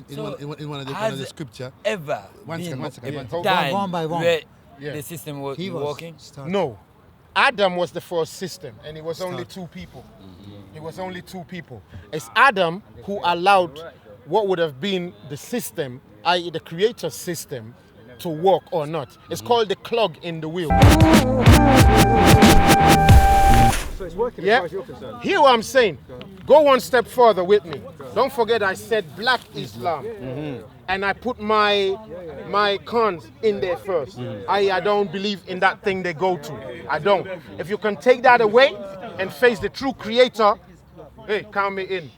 in one of the scripture. Ever One been second. time One by one. where Yeah. the system was He was working? started. No. Adam was the first system, and it was only two people. It was only two people. It's Adam who allowed what would have been the system, i.e. the creator system, to work or not. It's called the clog in the wheel. So it's working Yeah. as far as you're concerned. Hear what I'm saying? Go one step further with me. Don't forget I said black Islam. And I put my cons in there first. I don't believe in that thing they go to. I don't. If you can take that away and face the true creator, hey, count me in.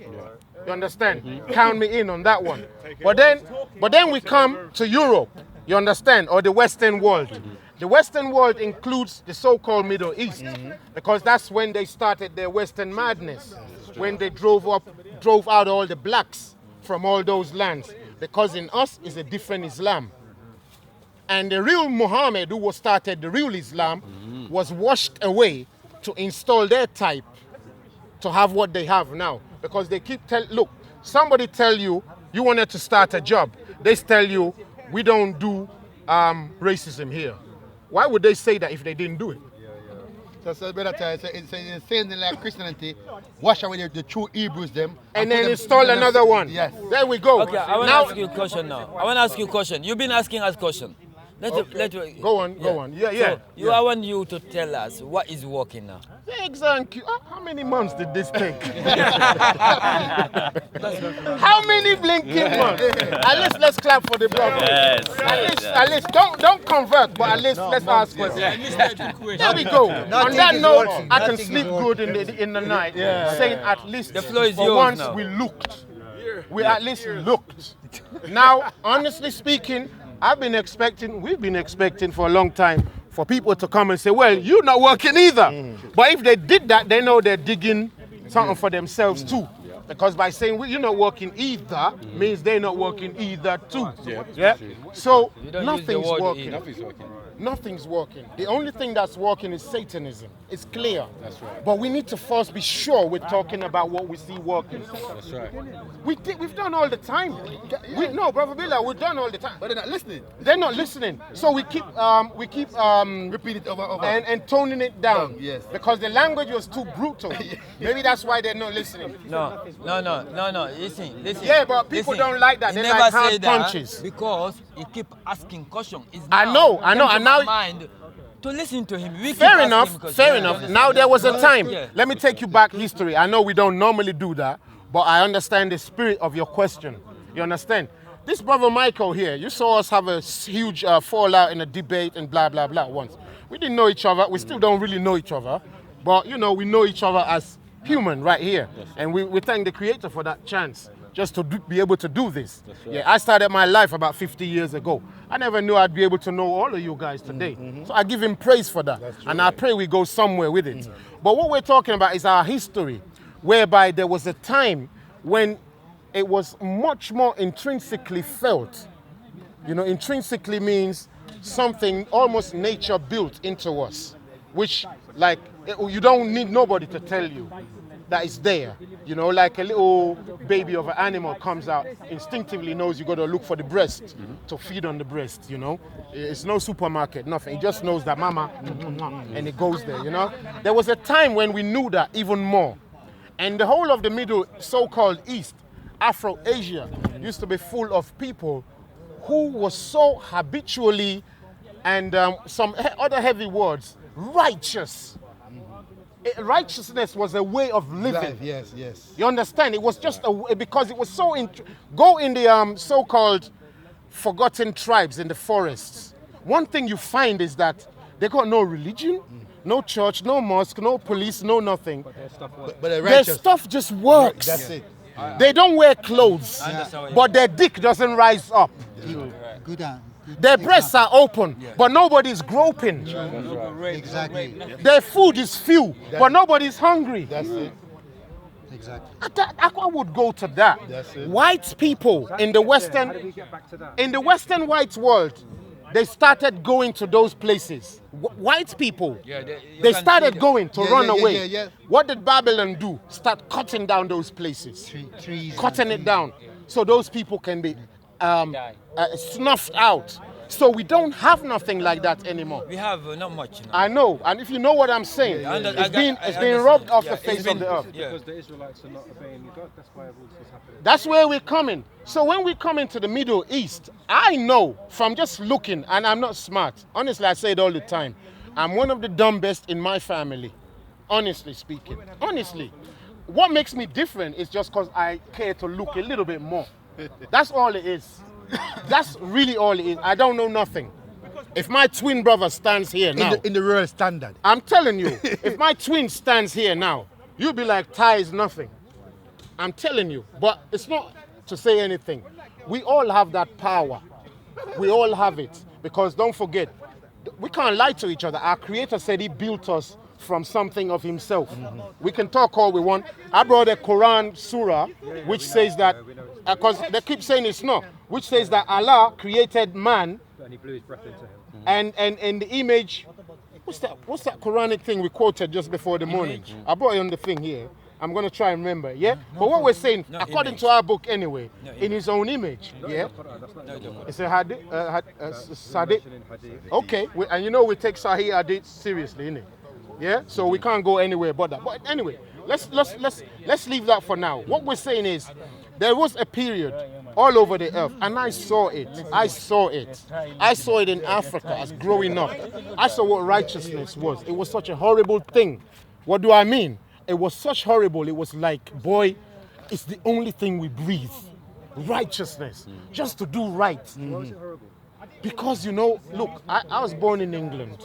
You understand? Count me in on that one. But then we come to Europe, you understand, or the Western world. The Western world includes the so-called Middle East, because that's when they started their Western madness, when they drove out all the blacks from all those lands, because in us is a different Islam. And the real Muhammad, who started the real Islam, was washed away to install their type to have what they have now. Because they keep look, somebody tell you wanted to start a job. They tell you, we don't do racism here. Why would they say that if they didn't do it? So brother, it's the same thing like Christianity. Wash away the true Hebrews them. And then install another one. Yes. There we go. Okay, I want to ask you a question now. I want to ask you a question. You've been asking us question. Go on. Yeah. So I want you to tell us what is working now. Exactly. How many months did this take? How many blinking months? At least let's clap for the brother. At least don't convert, but at least let's ask questions. There we go. On that note, I can sleep good in the night, saying at least The floor is for yours once now. we looked. We at least looked. Now, honestly speaking, we've been expecting for a long time for people to come and say, well, you're not working either. But if they did that, they know they're digging something for themselves too. Because by saying, well, you're not working either, means they're not working either too. Yeah? So nothing's working. Nothing's working. The only thing that's working is Satanism. It's clear. That's right. But we need to first be sure we're talking about what we see working. That's right. We've done all the time. No, Brother Billah, we've done all the time. But they're not listening. They're not listening. So we keep Repeat it over. and toning it down. Yes. Because the language was too brutal. Maybe that's why they're not listening. No. Listen. Yeah, but people don't like that. He They never like hard say that punches. because he keep asking questions. I know, and now- mind to listen to him. We keep Fair asking enough. questions. Fair Yeah, enough. understand? Now there was a time. Yeah. Let me take you back history. I know we don't normally do that, but I understand the spirit of your question. You understand? This brother Michael here, you saw us have a huge fallout in a debate and blah blah blah once. We didn't know each other. We still don't really know each other, but we know each other as human right here, and we thank the Creator for that chance. Just to be able to do this. Yeah, I started my life about 50 years ago. I never knew I'd be able to know all of you guys today. So I give him praise for that. And I pray we go somewhere with it. But what we're talking about is our history, whereby there was a time when it was much more intrinsically felt. Intrinsically means something almost nature built into us, which you don't need nobody to tell you that it's there. Like a little baby of an animal comes out, instinctively knows you got to look for the breast to feed on the breast, It's no supermarket, nothing. It just knows that mama, and it goes there, There was a time when we knew that even more. And the whole of the Middle, so-called East, Afro-Asia, used to be full of people who was so habitually, and some other heavy words, righteous. Righteousness was a way of living. Right. Yes. You understand? It was just because it was so. Go in the so-called forgotten tribes in the forests. One thing you find is that they got no religion, no church, no mosque, no police, no nothing. But they're Their righteous. stuff just works. That's it. They don't wear clothes, but their dick doesn't rise up. Good. Their breasts are open, but nobody's groping. Exactly. Their food is few, but nobody's hungry. That's it. Exactly. I would go to that. That's it. White people in the How did we get back to that? in the Western white world, they started going to those places. White people, Yeah, they started going to run away. Yeah. What did Babylon do? Start cutting down those places, Trees. cutting it down. so those people can be snuffed out. So we don't have nothing like that anymore. We have not much. I know, and if you know what I'm saying, it's been rubbed off the face of the earth. Because the Israelites are not obeying God, that's why all this is happening. That's where we're coming. So when we come into the Middle East, I know from just looking, and I'm not smart. Honestly, I say it all the time. I'm one of the dumbest in my family, honestly speaking. Honestly. What makes me different is just because I care to look a little bit more. That's all it is. That's really all it is. I don't know nothing. If my twin brother stands here now, in the royal standard, I'm telling you, if my twin stands here now, you'll be like, Ty is nothing. I'm telling you. But it's not to say anything. We all have that power. We all have it. Because don't forget, we can't lie to each other. Our Creator said He built us from something of Himself. We can talk all we want. I brought a Quran surah, which says that, because they keep saying it's not, which says that Allah created man, And He blew His breath into him. and the image, what's that Quranic thing we quoted just before the morning? I brought it on the thing here. I'm going to try and remember, yeah? But what we're saying, according to our book anyway, in His own image, yeah? It's a hadith, Sadiq. Okay, and you know we take Sahih hadith seriously, innit? Yeah, so we can't go anywhere but that. But anyway, let's leave that for now. What we're saying is, there was a period all over the earth, and I saw it. I saw it in Africa as growing up. I saw what righteousness was. It was such a horrible thing. What do I mean? It was such horrible. It was like, boy, it's the only thing we breathe. Righteousness, just to do right. Why was it horrible? Because, you know, look, I was born in England.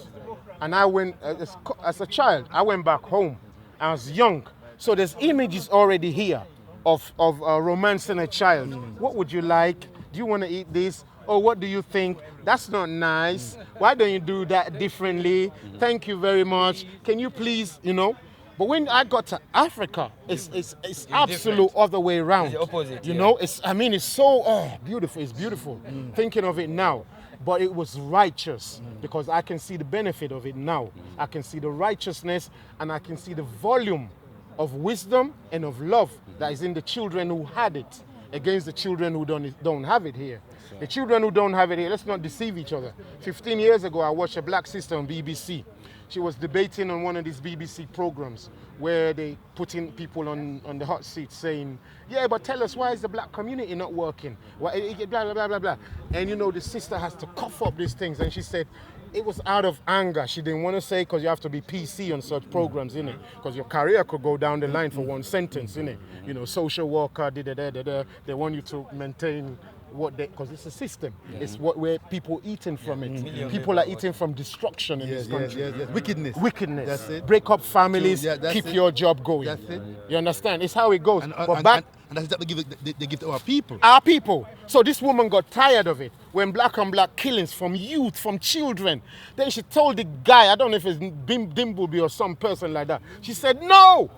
And I went, as a child, I went back home. I was young. So there's images already here of romancing a child. What would you like? Do you want to eat this? Oh, what do you think? That's not nice. Why don't you do that differently? Thank you very much. Can you please, you know? But when I got to Africa, it's absolute other way around. It's the opposite, you know, it's so beautiful. It's beautiful. Thinking of it now. But it was righteous because I can see the benefit of it now. I can see the righteousness and I can see the volume of wisdom and of love that is in the children who had it against the children who don't have it here. The children who don't have it here, let's not deceive each other. 15 years ago, I watched a black sister on BBC. She was debating on one of these BBC programs where they put in people on the hot seat saying, yeah, but tell us, why is the black community not working? Why, blah, blah, blah, blah, blah. And you know, the sister has to cough up these things. And she said, it was out of anger. She didn't want to say, because you have to be PC on such programs, innit? Because your career could go down the line for one sentence, innit? You know, social worker, they want you to maintain what they, because it's a system. It's where people eating from it. People are eating from destruction in this country. Wickedness. Wickedness. That's it. Break up families, True. Yeah, that's keep it. your job going. That's it. You understand? It's how it goes. And But that's what they give to our people. our people. So this woman got tired of it when black on black killings from youth, from children. Then she told the guy, I don't know if it's Dimbleby or some person like that. She said, no,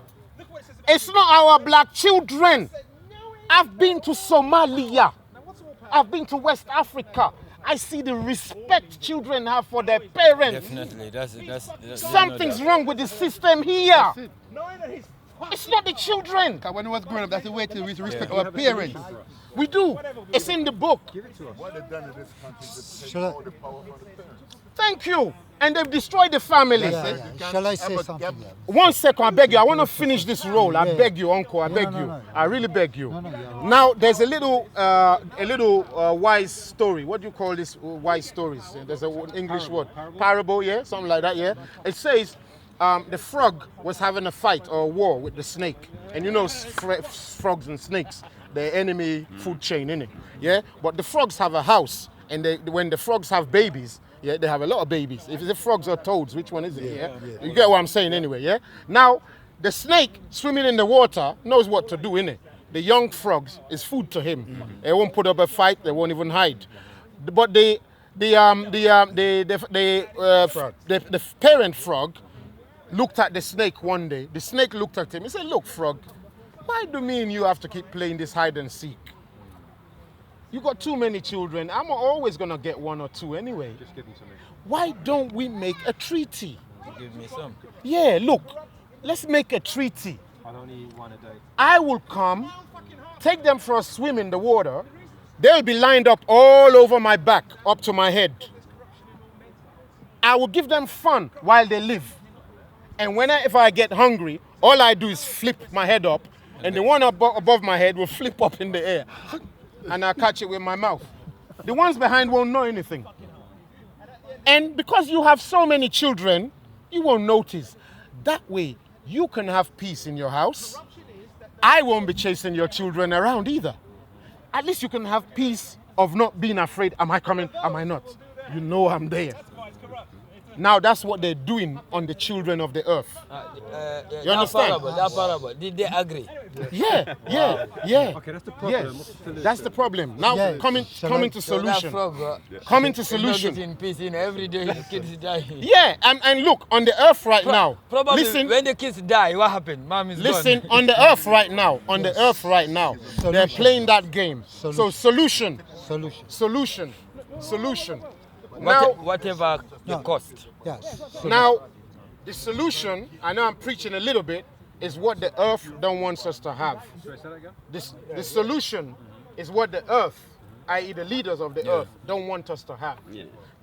it's not our black children. I've been to Somalia. I've been to West Africa. I see the respect children have for their parents. Definitely, that's Something's wrong with the system here. It's not the children. Because when we was growing up, that's the way to respect our parents. We do. It's in the book. Thank you. And they've destroyed the family. Shall I say something? 1 second, I beg you. I want to finish this role. I beg you, uncle. I beg you. I really beg you. Now, there's a little wise story. What do you call this wise stories? There's an English word. Parable, yeah? Something like that, yeah? It says the frog was having a fight or a war with the snake. And you know frogs and snakes, they're enemy food chain, innit? Yeah? But the frogs have a house. And when the frogs have babies, yeah, they have a lot of babies. If it's frogs or toads, which one is it? Yeah? You get what I'm saying anyway, yeah? Now, the snake swimming in the water knows what to do, innit? The young frogs is food to him. They won't put up a fight, they won't even hide. But the parent frog looked at the snake one day. The snake looked at him. He said, look, frog, why do me and you have to keep playing this hide and seek? You got too many children. I'm always going to get one or two anyway. Just give them something. Why don't we make a treaty? Give me some. Yeah, look, let's make a treaty. I'll only eat one a day. I will come, take them for a swim in the water. They'll be lined up all over my back, up to my head. I will give them fun while they live. And if I get hungry, all I do is flip my head up, and the one above my head will flip up in the air. And I'll catch it with my mouth. The ones behind won't know anything. And because you have so many children, you won't notice. That way, you can have peace in your house. I won't be chasing your children around either. At least you can have peace of not being afraid. Am I coming? Am I not? You know I'm there. Now that's what they're doing on the children of the earth. You understand? That parable. Did they agree? Yeah. Okay, that's the problem. Yes, What's the solution? that's the problem. Now Yeah, coming to solution. Coming to solution. In peace, every day the kids die. Yeah, and look, on the earth right now. Probably Listen, when the kids die, what happened? Mom is listen, gone. on the earth right now, they're playing that game. So solution. Now, Whatever the cost. Yes. now, the solution, I know I'm preaching a little bit, is what the earth don't want us to have. Sorry, say that again? The solution is what the earth, i.e. the leaders of the earth, don't want us to have.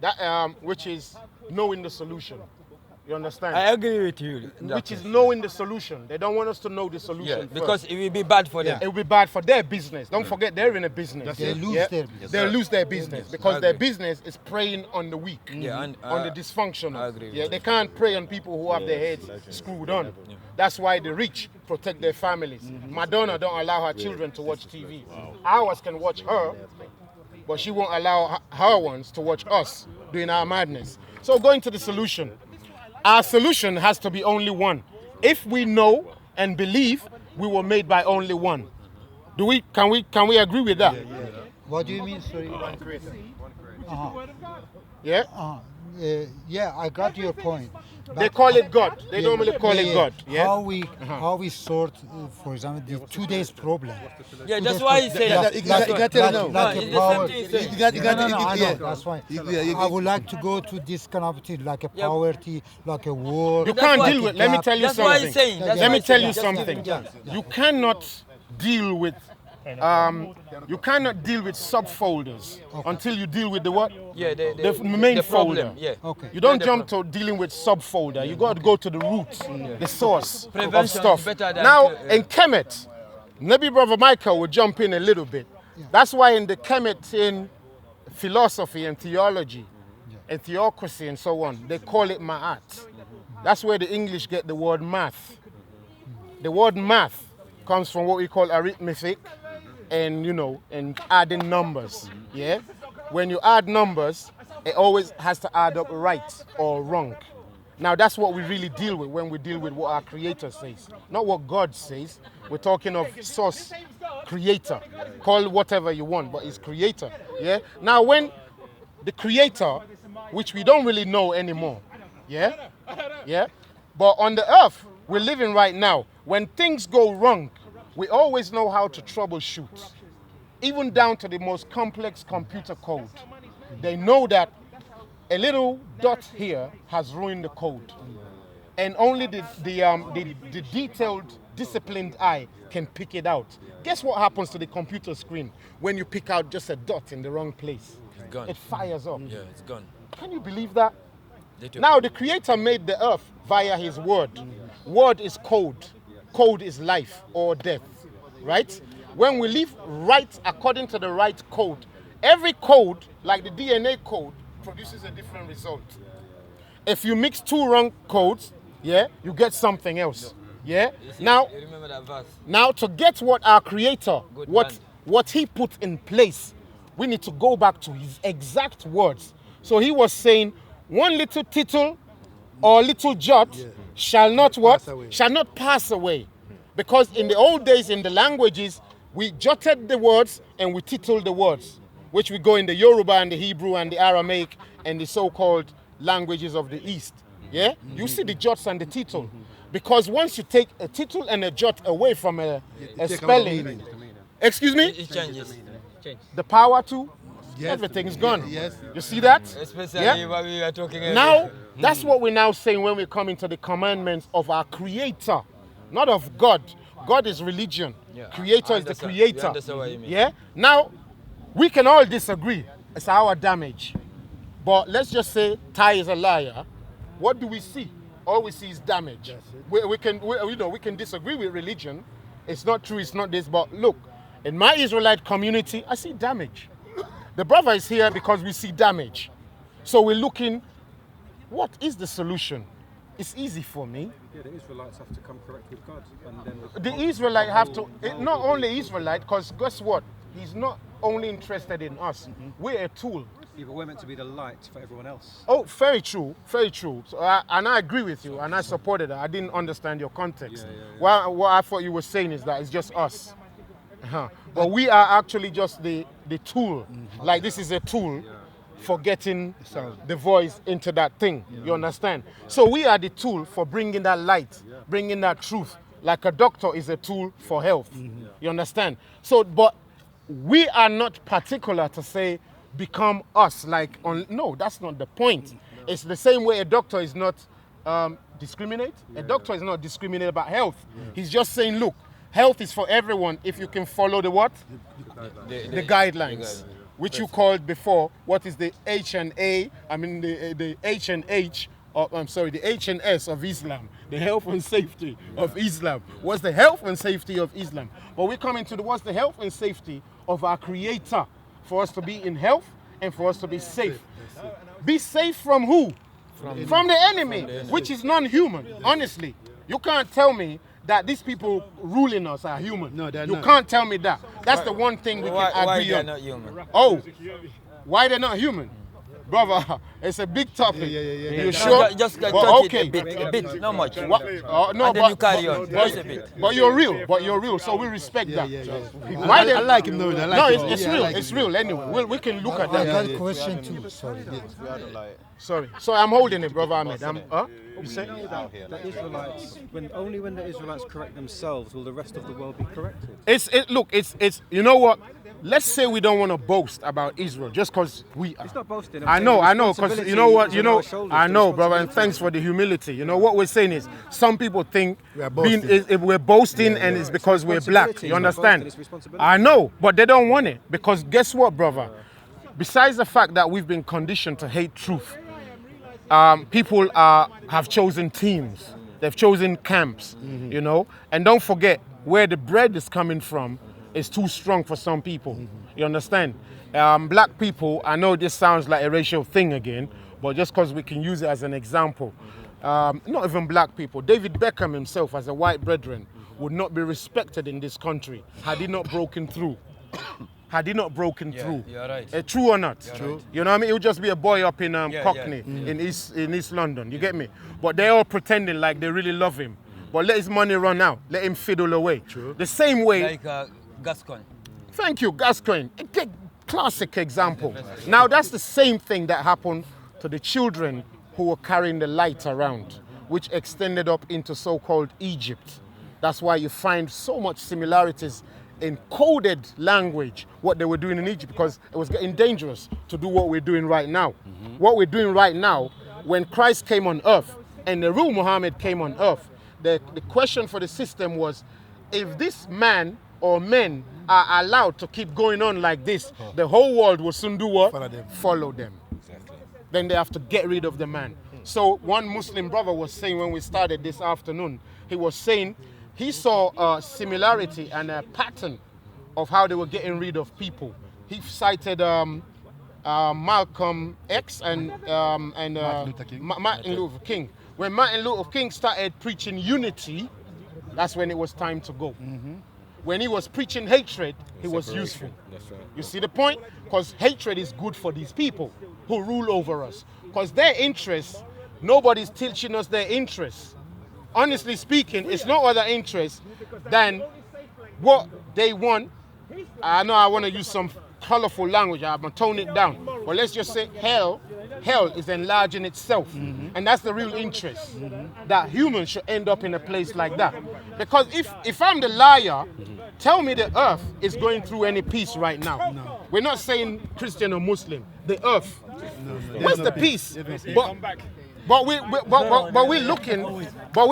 That which is knowing the solution. You understand? I agree with you. Which is knowing the solution. They don't want us to know the solution first. Because it will be bad for them. It will be bad for their business. Don't forget they're in a business. They lose their business. They'll lose their business because their business is preying on the weak, and, on the dysfunctional. I agree with They can't prey on people who have their heads screwed on. That's why the rich protect their families. Madonna don't allow her children to watch TV. Ours can watch her, but she won't allow her ones to watch us doing our madness. So going to the solution. Our solution has to be only one. If we know and believe we were made by only one. Can we agree with that? What do you mean, sorry? Yeah? Yeah, I got your point. They call it God. They normally call it God. Yeah? How we sort, for example, the 2 days problem. Yeah, that's why he said. You got to know. Like it's a the power. same thing. You got I know, yeah. that's fine. You- I would like to go to this kind of thing, like a poverty, like a war. You can't why- deal with. Let me tell you That's why something. he's saying. That's Let why me he's tell saying. you something. You cannot deal with subfolders until you deal with the what? Yeah, The main the folder. problem. Yeah. Okay. You don't jump to dealing with subfolder. You got to go to the roots, the source of Prevention stuff. is better than Now, to- in Kemet, maybe Brother Michael will jump in a little bit. That's why in the Kemetic philosophy and theology and theocracy and so on, they call it ma'at. That's where the English get the word math. The word math comes from what we call arithmetic and, and adding numbers. Yeah? When you add numbers, it always has to add up right or wrong. Now that's what we really deal with when we deal with what our Creator says. Not what God says. We're talking of source, Creator. Call whatever you want, but it's Creator. Yeah? Now when the Creator, which we don't really know anymore, yeah? But on the earth we're living right now, when things go wrong, we always know how to troubleshoot. Even down to the most complex computer code. They know that a little dot here has ruined the code. And only the detailed, disciplined eye can pick it out. Guess what happens to the computer screen when you pick out just a dot in the wrong place? It's gone. It fires up. Yeah, it's gone. Can you believe that? Little- Now the Creator made the earth via His word. Word is code. Code is life or death, right? When we live right according to the right code, every code, like the DNA code, produces a different result. If you mix two wrong codes, yeah, you get something else. Yeah. Now, You remember that verse? now to get what our Creator, Good man. what He put in place, we need to go back to His exact words. So He was saying, one little tittle or little jot shall not what? Shall not pass away. Because in the old days, in the languages, we jotted the words and we titled the words, which we go in the Yoruba and the Hebrew and the Aramaic and the so-called languages of the East. Yeah? You see the jots and the tittle. Because once you take a tittle and a jot away from a spelling, excuse me, It changes. the power to, Yes. everything's gone. Yes. You see that? Especially Yeah. when we are talking Now, that's what we're now saying when we come into the commandments of our Creator. not of God. God is religion. Yeah, Creator I is the understand. creator. You understand what you mean. Yeah? Now, we can all disagree. It's our damage. But let's just say Ty is a liar. What do we see? All we see is damage. We can disagree with religion. It's not true, it's not this. But look, in my Israelite community, I see damage. The brother is here because we see damage. So we're looking, what is the solution? It's easy for me. Yeah, the Israelites have to come correct with God. And then The Israelite have to, not only Israelite, because guess what? He's not only interested in us. We're a tool. Yeah, but we're meant to be the light for everyone else. Oh, very true, very true. So and I agree with you, and I supported it. I didn't understand your context. Well, what I thought you were saying is that it's just us. But we are actually just the tool. Like this is a tool for getting the voice into that thing. You understand? So we are the tool for bringing that light, bringing that truth. Like a doctor is a tool for health. You understand? So, but we are not particular to say, become us. No, that's not the point. It's the same way a doctor is not discriminate. A doctor is not discriminate about health. He's just saying, look, health is for everyone if you can follow the what? The guidelines. Which you called before, what is the H and A, I mean the H and H, the H and S of Islam, the health and safety of Islam. What's the health and safety of Islam? But we're coming to what's the health and safety of our Creator, for us to be in health and for us to be safe. Be safe from who? From the enemy, which is non-human, honestly. You can't tell me that these people ruling us are human. No, they're you not. can't tell me that. That's the one thing we can Why agree they're on. not human? Oh, why they're not human? Brother, it's a big topic. Yeah. You No, sure? Just touch Well, it a bit, not much. No, And then you carry on, just a bit. But you're real, so we respect that. Why I like him though. It's real. It's real anyway. We can look at I that. got a question too. Sorry. Sorry. So I'm holding it, brother Ahmed. You say? The Israelites, only when the Israelites correct themselves will the rest of the world be corrected. It's you know what? Let's say we don't want to boast about Israel just because we are. It's not boasting. I know, because you know what, I know, brother, and thanks for the humility. You know, what we're saying is, some people think We are boasting. if we're boasting and it's because we're black. responsibility. You It's not understand? boasting, it's responsibility. I know, but they don't want it, because guess what, brother? Besides the fact that we've been conditioned to hate truth, people have chosen teams. They've chosen camps, you know? And don't forget, where the bread is coming from is too strong for some people. You understand? Black people, I know this sounds like a racial thing again, but just because we can use it as an example. Not even black people. David Beckham himself, as a white brethren, would not be respected in this country had he not broken through. Had he not broken through. You're right. True or not? True. You know what I mean? He would just be a boy up in Cockney, in East London. You get me? But they're all pretending like they really love him. But let his money run out. Let him fiddle away. True. The same way. Like Gascon. Thank you, Gascoigne. A classic example. Now that's the same thing that happened to the children who were carrying the light around, which extended up into so-called Egypt. That's why you find so much similarities in coded language, what they were doing in Egypt, because it was getting dangerous to do what we're doing right now. What we're doing right now, when Christ came on earth and the real Muhammad came on earth, the question for the system was, if this man or men are allowed to keep going on like this, the whole world will soon do what? Follow them. Exactly. Then they have to get rid of the man. So one Muslim brother was saying when we started this afternoon, he was saying he saw a similarity and a pattern of how they were getting rid of people. He cited Malcolm X and Martin Luther King. When Martin Luther King started preaching unity, that's when it was time to go. When he was preaching hatred, he was useful. That's right. You see the point? Because hatred is good for these people who rule over us. Because their interests, nobody's teaching us their interests. Honestly speaking, it's no other interest than what they want. I know I want to use some colorful language, I'm gonna tone it down. But let's just say hell is enlarging itself. And that's the real interest, that humans should end up in a place like that. Because if I'm the liar, tell me the earth is going through any peace right now. No. We're not saying Christian or Muslim, the earth. Where's the peace? But we're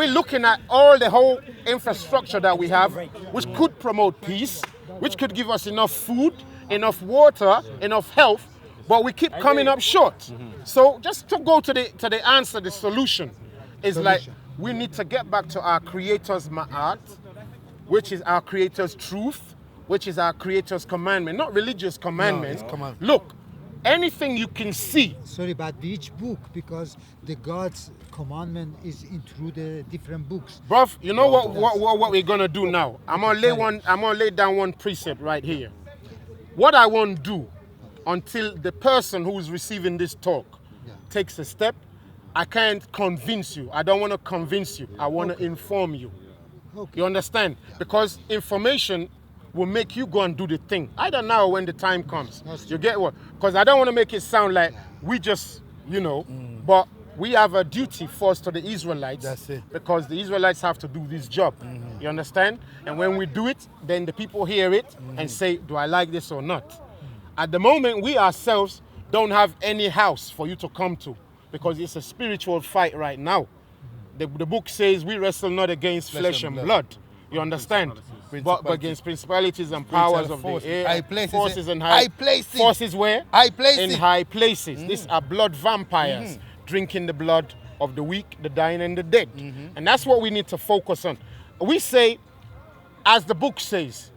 looking at all the whole infrastructure that we have, which could promote peace, which could give us enough food, enough water, enough health, but we keep coming up short. So just to go to the answer, the solution is like we need to get back to our Creator's ma'at, which is our Creator's truth, which is our Creator's commandment, not religious commandments. No, Look, anything you can see. Sorry, but which book? Because the God's commandment is in through the different books. Bruv, you know what we're gonna do now? I'm gonna lay down one precept right here. What I won't do until the person who is receiving this talk takes a step, I can't convince you. I don't want to convince you. I want to inform you. You understand? Because information will make you go and do the thing. Either now or when the time comes. You get what? Because I don't want to make it sound like we just, but we have a duty first to the Israelites. That's it. Because the Israelites have to do this job. You understand? And when we do it, then the people hear it and say, do I like this or not? At the moment, we ourselves don't have any house for you to come to because it's a spiritual fight right now. The book says we wrestle not against flesh and blood. You understand? But against principalities and powers of the air, high places, forces and high places. Forces where? High places. In high places. These are blood vampires drinking the blood of the weak, the dying, and the dead. And that's what we need to focus on. We say, as the book says,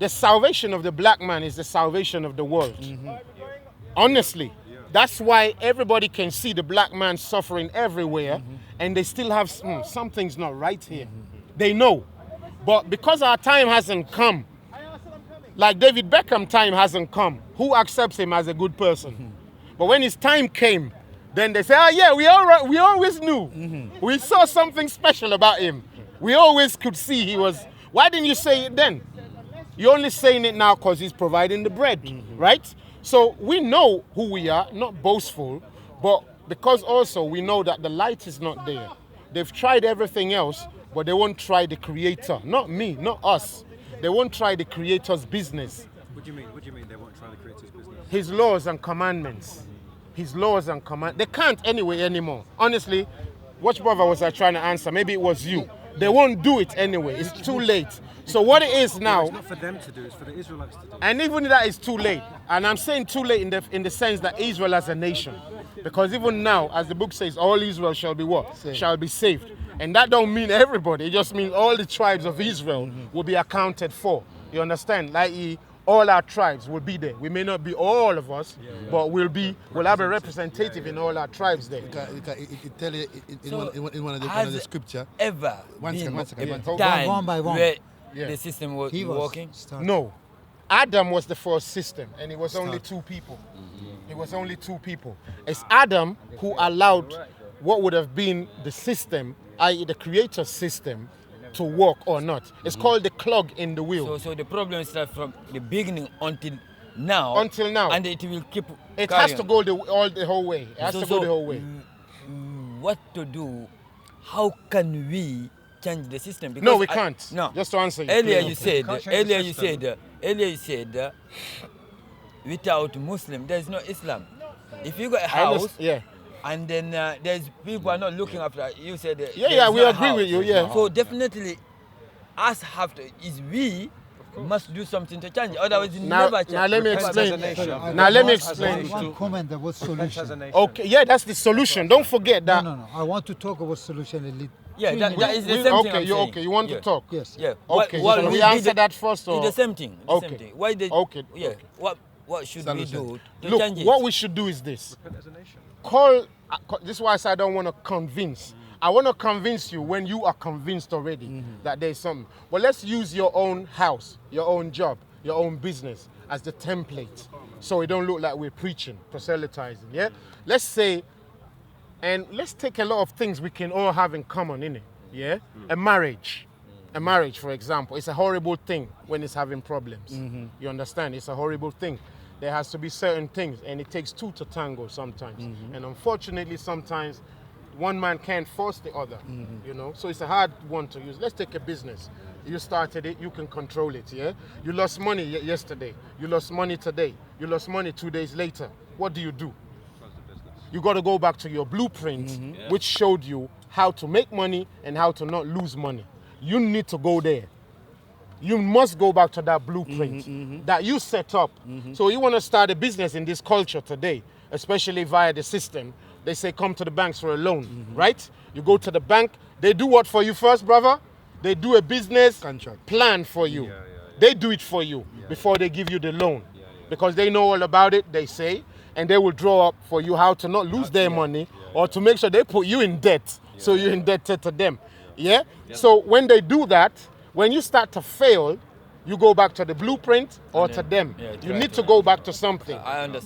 the salvation of the black man is the salvation of the world. Honestly, that's why everybody can see the black man suffering everywhere, and they still have something's not right here. They know. But because our time hasn't come, like David Beckham time hasn't come, who accepts him as a good person? But when his time came, then they say, oh yeah, we always knew. We saw something special about him. We always could see he was. Why didn't you say it then? You're only saying it now because he's providing the bread, right? So we know who we are, not boastful, but because also we know that the light is not there. They've tried everything else, but they won't try the Creator. Not me, not us. They won't try the Creator's business. What do you mean? What do you mean they won't try the Creator's business? His laws and commandments. His laws and commandments. They can't anyway anymore. Honestly, which brother was I trying to answer? Maybe it was you. They won't do it anyway. It's too late. So what it is now... It's not for them to do, it's for the Israelites to do. And even that is too late. And I'm saying too late in the sense that Israel as a nation. Because even now, as the book says, all Israel shall be what? Shall be saved. And that don't mean everybody. It just means all the tribes of Israel will be accounted for. You understand? Like all our tribes will be there. We may not be all of us, but we'll have a representative in all our tribes there. It tell you in one of the scripture. Ever One second. time One by one. where the system was He was working? started. No. Adam was the first system, and it was only two people. It was only two people. It's Adam who allowed what would have been the system, i.e. the Creator's system, to work or not. It's called the clog in the wheel. So the problem is that from the beginning until now. Until now. And it will keep It carrying has to go the whole way. It has to go the whole way. What to do? How can we change the system? Because No, we can't. No. Just to answer you. Earlier clearly. you said, without Muslim, there is no Islam. If you got a house, and then there's people are not looking after. You said, we agree with you. Yeah. So definitely, us have to we must do something to change. Otherwise, it never change. Now let me explain. One comment about solution. Okay, yeah, that's the solution. Don't forget that. No. I want to talk about solution a little. Yeah, that is the same thing. I'm saying. You want to talk? Yes. Yeah. Okay. Shall we answer that first, or? It's the same thing. Okay. Same thing. Why they? Okay. Yeah. What should we do to Look, change it? what we should do is this. This is why I say I don't want to convince. I want to convince you when you are convinced already that there's something. But let's use your own house, your own job, your own business as the template, so it don't look like we're preaching, proselytizing. Yeah. Let's say, and let's take a lot of things we can all have in common, innit? Yeah. A marriage, for example, it's a horrible thing when it's having problems. You understand? It's a horrible thing. There has to be certain things, and it takes two to tango sometimes. And unfortunately, sometimes one man can't force the other, So it's a hard one to use. Let's take a business. You started it, you can control it, yeah? You lost money yesterday. You lost money today. You lost money 2 days later. What do? you got to go back to your blueprint, which showed you how to make money and how to not lose money. You need to go there. You must go back to that blueprint that you set up. So you want to start a business in this culture today, especially via the system. They say come to the banks for a loan, right? You go to the bank. They do what for you first, brother? They do a business plan for you. They do it for you before they give you the loan. Because they know all about it, they say, and they will draw up for you how to not lose their money or to make sure they put you in debt so you're indebted to them. So when they do that, when you start to fail, you go back to the blueprint or to them. You need to go back to something,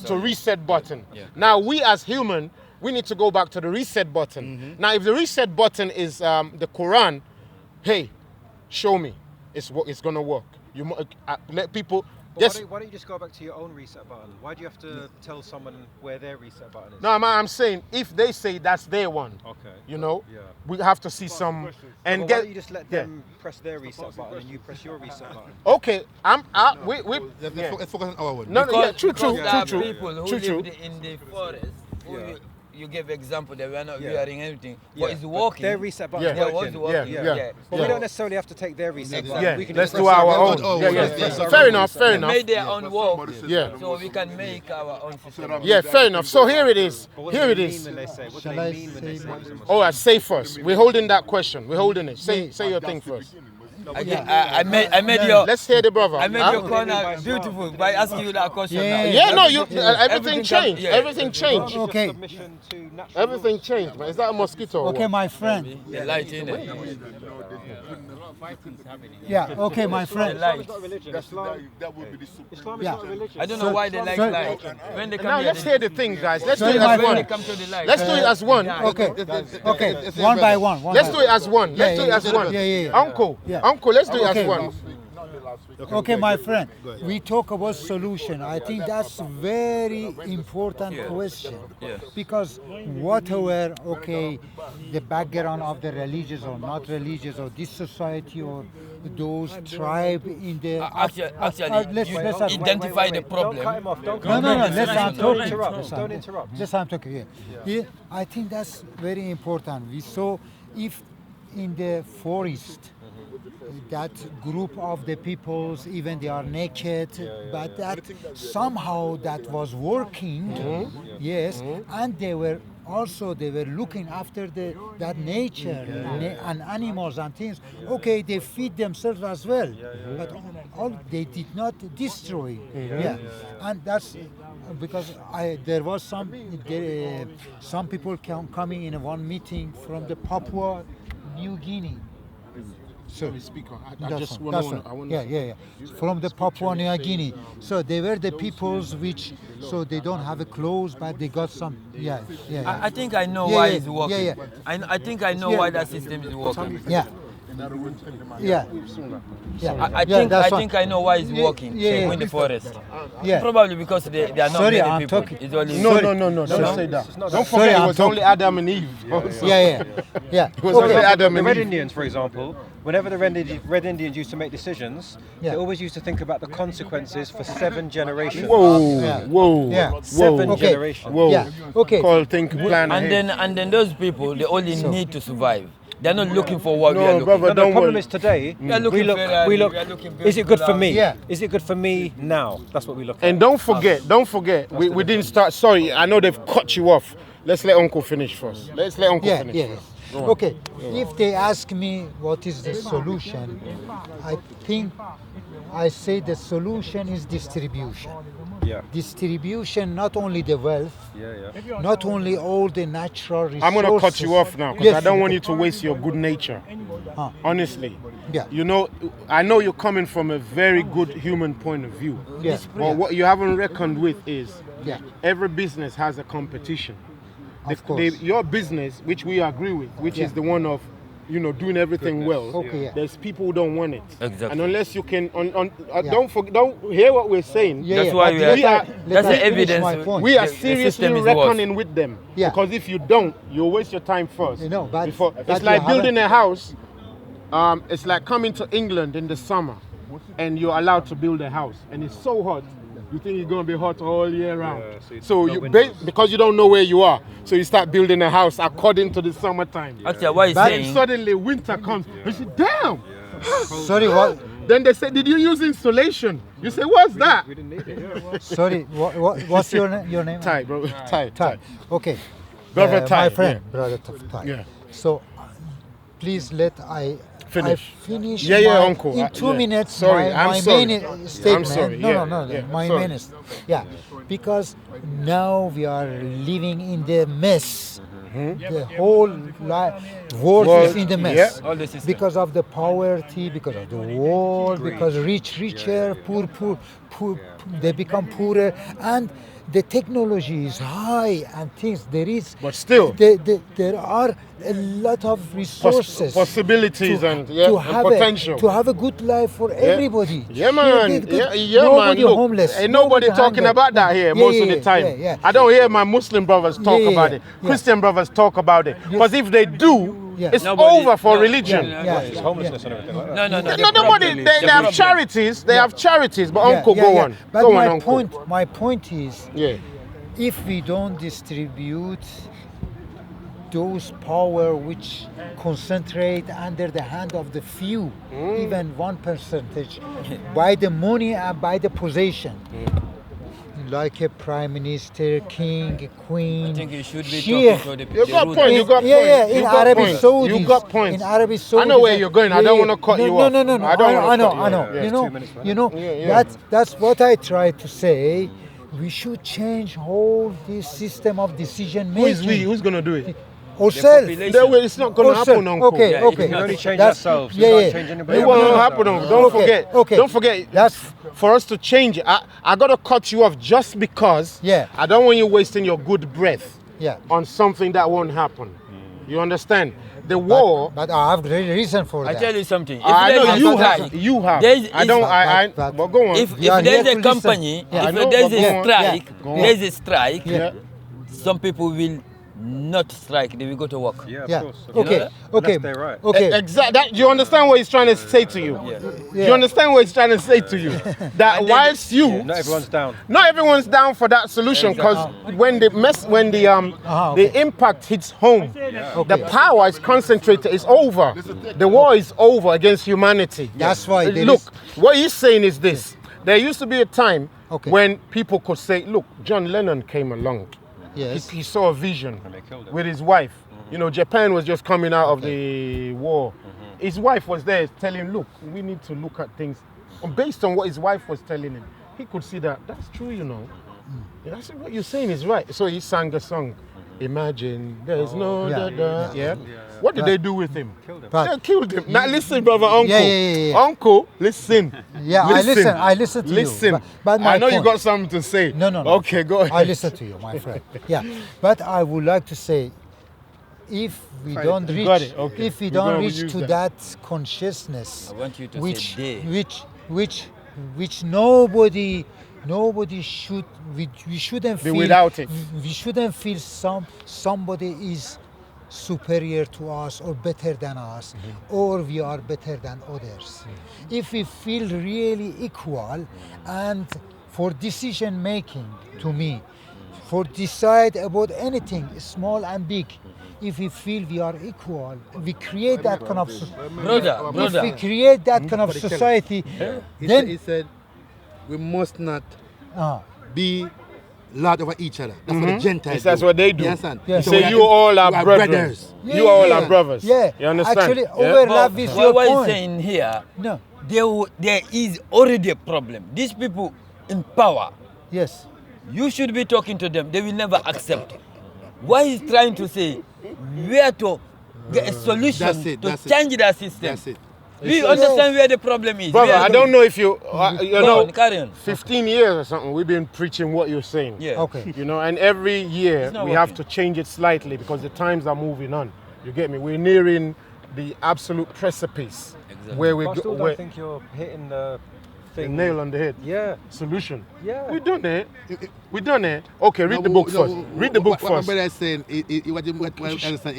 to reset button. Now, we as human, we need to go back to the reset button. Now, if the reset button is the Quran, hey, show me. It's going to work. You let people... Why don't you just go back to your own reset button? Why do you have to tell someone where their reset button is? No, I'm saying if they say that's their one, you know, we have to see some and why get. don't you just let them press their reset button and you press your reset button? Okay, Let's focus on our one. No, true. People who live in the forest. You gave example that we are not wearing anything, but it's working. Their reset button is working. But we don't necessarily have to take their reset button. We can let's just do our own. Fair enough. Made their own work, so we can make our own system. Yeah, fair enough. So here it is. Here it is. What do they mean when they say? All right, say first. We're holding that question. We're holding it. Say your thing first. I made your. Let's hear the brother. I made your corner beautiful by asking you that question. Everything changed. Everything changed. Okay. Everything changed, man. Is that a mosquito? Okay, my friend. The light in it. Yeah, okay, my friend. Light. Islam is not a religion. I don't know why they like light. When they come Now here, let's hear the thing, guys. Let's do Sorry, it my as when one. they come to the light. Let's do it as one. Okay, one by one. Let's do it as one. Let's do it as one. Uncle, let's do it as one. Okay, my friend, we talk about solution. I think that's very important question. Because whatever, the background of the religious or not religious or this society or those tribe in the... Actually, you identify the problem. Don't cut him off. Don't interrupt. Yeah, I think that's very important. We saw if in the forest, that group of the peoples, even they are naked, but that somehow that was working, and they were looking after that nature and animals and things. Okay, they feed themselves as well, but they did not destroy. And that's because there was some people coming in one meeting from the Papua New Guinea. So from the Papua New Guinea. So they were the peoples which, so they don't have a clothes, but they got some. I think I know why it's working. I think I know why that system is working. I think I know why it's working. In the forest. Probably because they are not many people. It's only no. Don't say that. Don't forget, it was only Adam and Eve. It was only Adam and Eve. The Red Indians, for example, whenever the Red Indians used to make decisions, they always used to think about the consequences for 7 generations. Whoa. 7 generations. Called think, plan, and then those people, they only need to survive. They're not looking for what we are looking for. The problem is today, we look, is it good for me? Yeah. Is it good for me now? That's what we look at. And don't forget, we didn't start, sorry, I know they've cut you off. Let's let Uncle finish first. Finish first. Okay, if they ask me what is the solution, I think I say the solution is distribution. Distribution, not only the wealth, not only all the natural resources. I'm going to cut you off now because I don't want you to waste your good nature. Honestly. You know, I know you're coming from a very good human point of view. But what you haven't reckoned with is every business has a competition. Your business, which we agree with, which is the one of doing everything well. There's people who don't want it. Exactly. And unless you can, don't hear what we're saying. That's why that's the evidence. We are seriously reckoning with them. Because if you don't, you'll waste your time first. It's like building a house. It's like coming to England in the summer, and you're allowed to build a house, and it's so hot. You think it's going to be hot all year round. Yeah, so no you windows. because you don't know where you are, so you start building a house according to the summertime. Actually, what he's Then saying, suddenly winter comes. You say, damn. Sorry, what? Then they say, did you use insulation? You say, what's that? We didn't need it. Sorry, what's your name? Ty, bro. Ty. Okay. Brother Ty, My friend, yeah. brother Ty. Yeah. So, please let I finish Yeah, my, uncle. in 2 minutes. Sorry, my, I'm my sorry. main statement. I'm sorry. No, Yeah. my Sorry. main. Yeah, because now we are living in the mess. The whole world is in the mess all the system. because of the poverty, because of the war, because rich richer, poor, they become poorer, and the technology is high and things. There is, But still, there are a lot of resources, possibilities and potential. to have a good life for everybody. Yeah, man. Nobody Look, homeless. ain't nobody talking hungry. about that here most of the time. Yeah. I don't hear my Muslim brothers talk about it. Christian brothers talk about it. Because if they do, it's over for religion. It's homelessness and everything like that. No. Nobody. They have charities. They have charities. But Uncle, go on. But Go on, Uncle. my point is, if we don't distribute those power which concentrate under the hand of the few, even 1%, by the money and by the possession, like a prime minister, king, queen, I think you should be sheikh. talking to the You got root. point. You got point. In You got Arabic point. Saudis. You got point. In Arabic Saudis. I know where you're going. I don't want to cut you off. No. I don't want to cut you I know. off. Yeah, 2 minutes, You know. Yeah. That's what I try to say. We should change whole this system of decision Who is making. we? Who's going to do it? Ourselves. population. It's not going to happen, Uncle. Okay. Yeah, We can only change That's- ourselves. We yeah, can't change anybody It else. won't happen. Don't forget. Okay. Don't forget. That's- for us to change it. I gotta cut you off just because. Yeah. I don't want you wasting your good breath. Yeah. On something that won't happen. You understand? The war. But I have great reason for I that. tell you something. If I there know is you a strike, have. You have. There's- I don't. but- But go on. if We are there's here a to company, listen. Yeah, I if know, there's but a go on. strike, Go on. there's a strike, yeah. some people will not strike, they will go to work. Yeah, of Yeah. course. Okay. know Okay. Unless they're right. Okay. Exactly. You understand what he's trying to say to you? Yeah. You understand what he's trying to say to you? That whilst you, Not everyone's down. not everyone's down for that solution, because when the okay. the impact hits home, Okay. the power is concentrated. It's over. The war is over against humanity. That's why there Look, is- what he's saying is this: there used to be a time Okay. when people could say, "Look, John Lennon came along. Yes. He saw a vision they killed him. with his wife. You know, Japan was just coming out of the war. His wife was there telling him, look, we need to look at things. And based on what his wife was telling him, he could see that that's true, you know. Yeah, that's what you're saying is right. So he sang a song. Imagine there's no Yeah. da. Yeah. What did they do with him? But- They killed him. Now listen, brother, uncle. Yeah. Uncle, listen. Yeah, I listen to you. Listen. But my I know you point- got something to say. No. Okay, go ahead. I listen to you, my friend. Yeah, but I would like to say, if we don't You reach, got it, okay. if we We're don't gonna reach use to that. that consciousness, I want you to which say they. which nobody should, we shouldn't Be feel without it. We shouldn't feel somebody is superior to us or better than us, or we are better than others. If we feel really equal, and for decision making, to me, for decide about anything, small and big, if we feel we are equal, we create that kind of if we create that kind of society, then He said, we must not uh, be lord over each other. That's what the Gentiles That's do. what they do. You understand? Yeah. He So say we are- you all are we are brethren. brothers. You all are brothers. Yeah, You understand? actually, Yeah? overlap with your what he's point. saying here, No, there is already a problem. These people in power, yes. you should be talking to them. They will never accept. What he's trying to say, where to get a solution That's it, to that's it. change that system. That's it. We understand where the problem is. Brother, Where I the- don't know if you Go know, on, carry on. 15 years or something, we've been preaching what you're saying. Yeah. Okay. You know, and every year It's not we have working. to change it slightly because the times are moving on. You get me? We're nearing the absolute precipice where we I still go. don't think you're hitting the The thing. nail on the head. Yeah. Solution. Yeah. We done it. We done it. Okay, read the book first. Read the book what first. my brother is saying,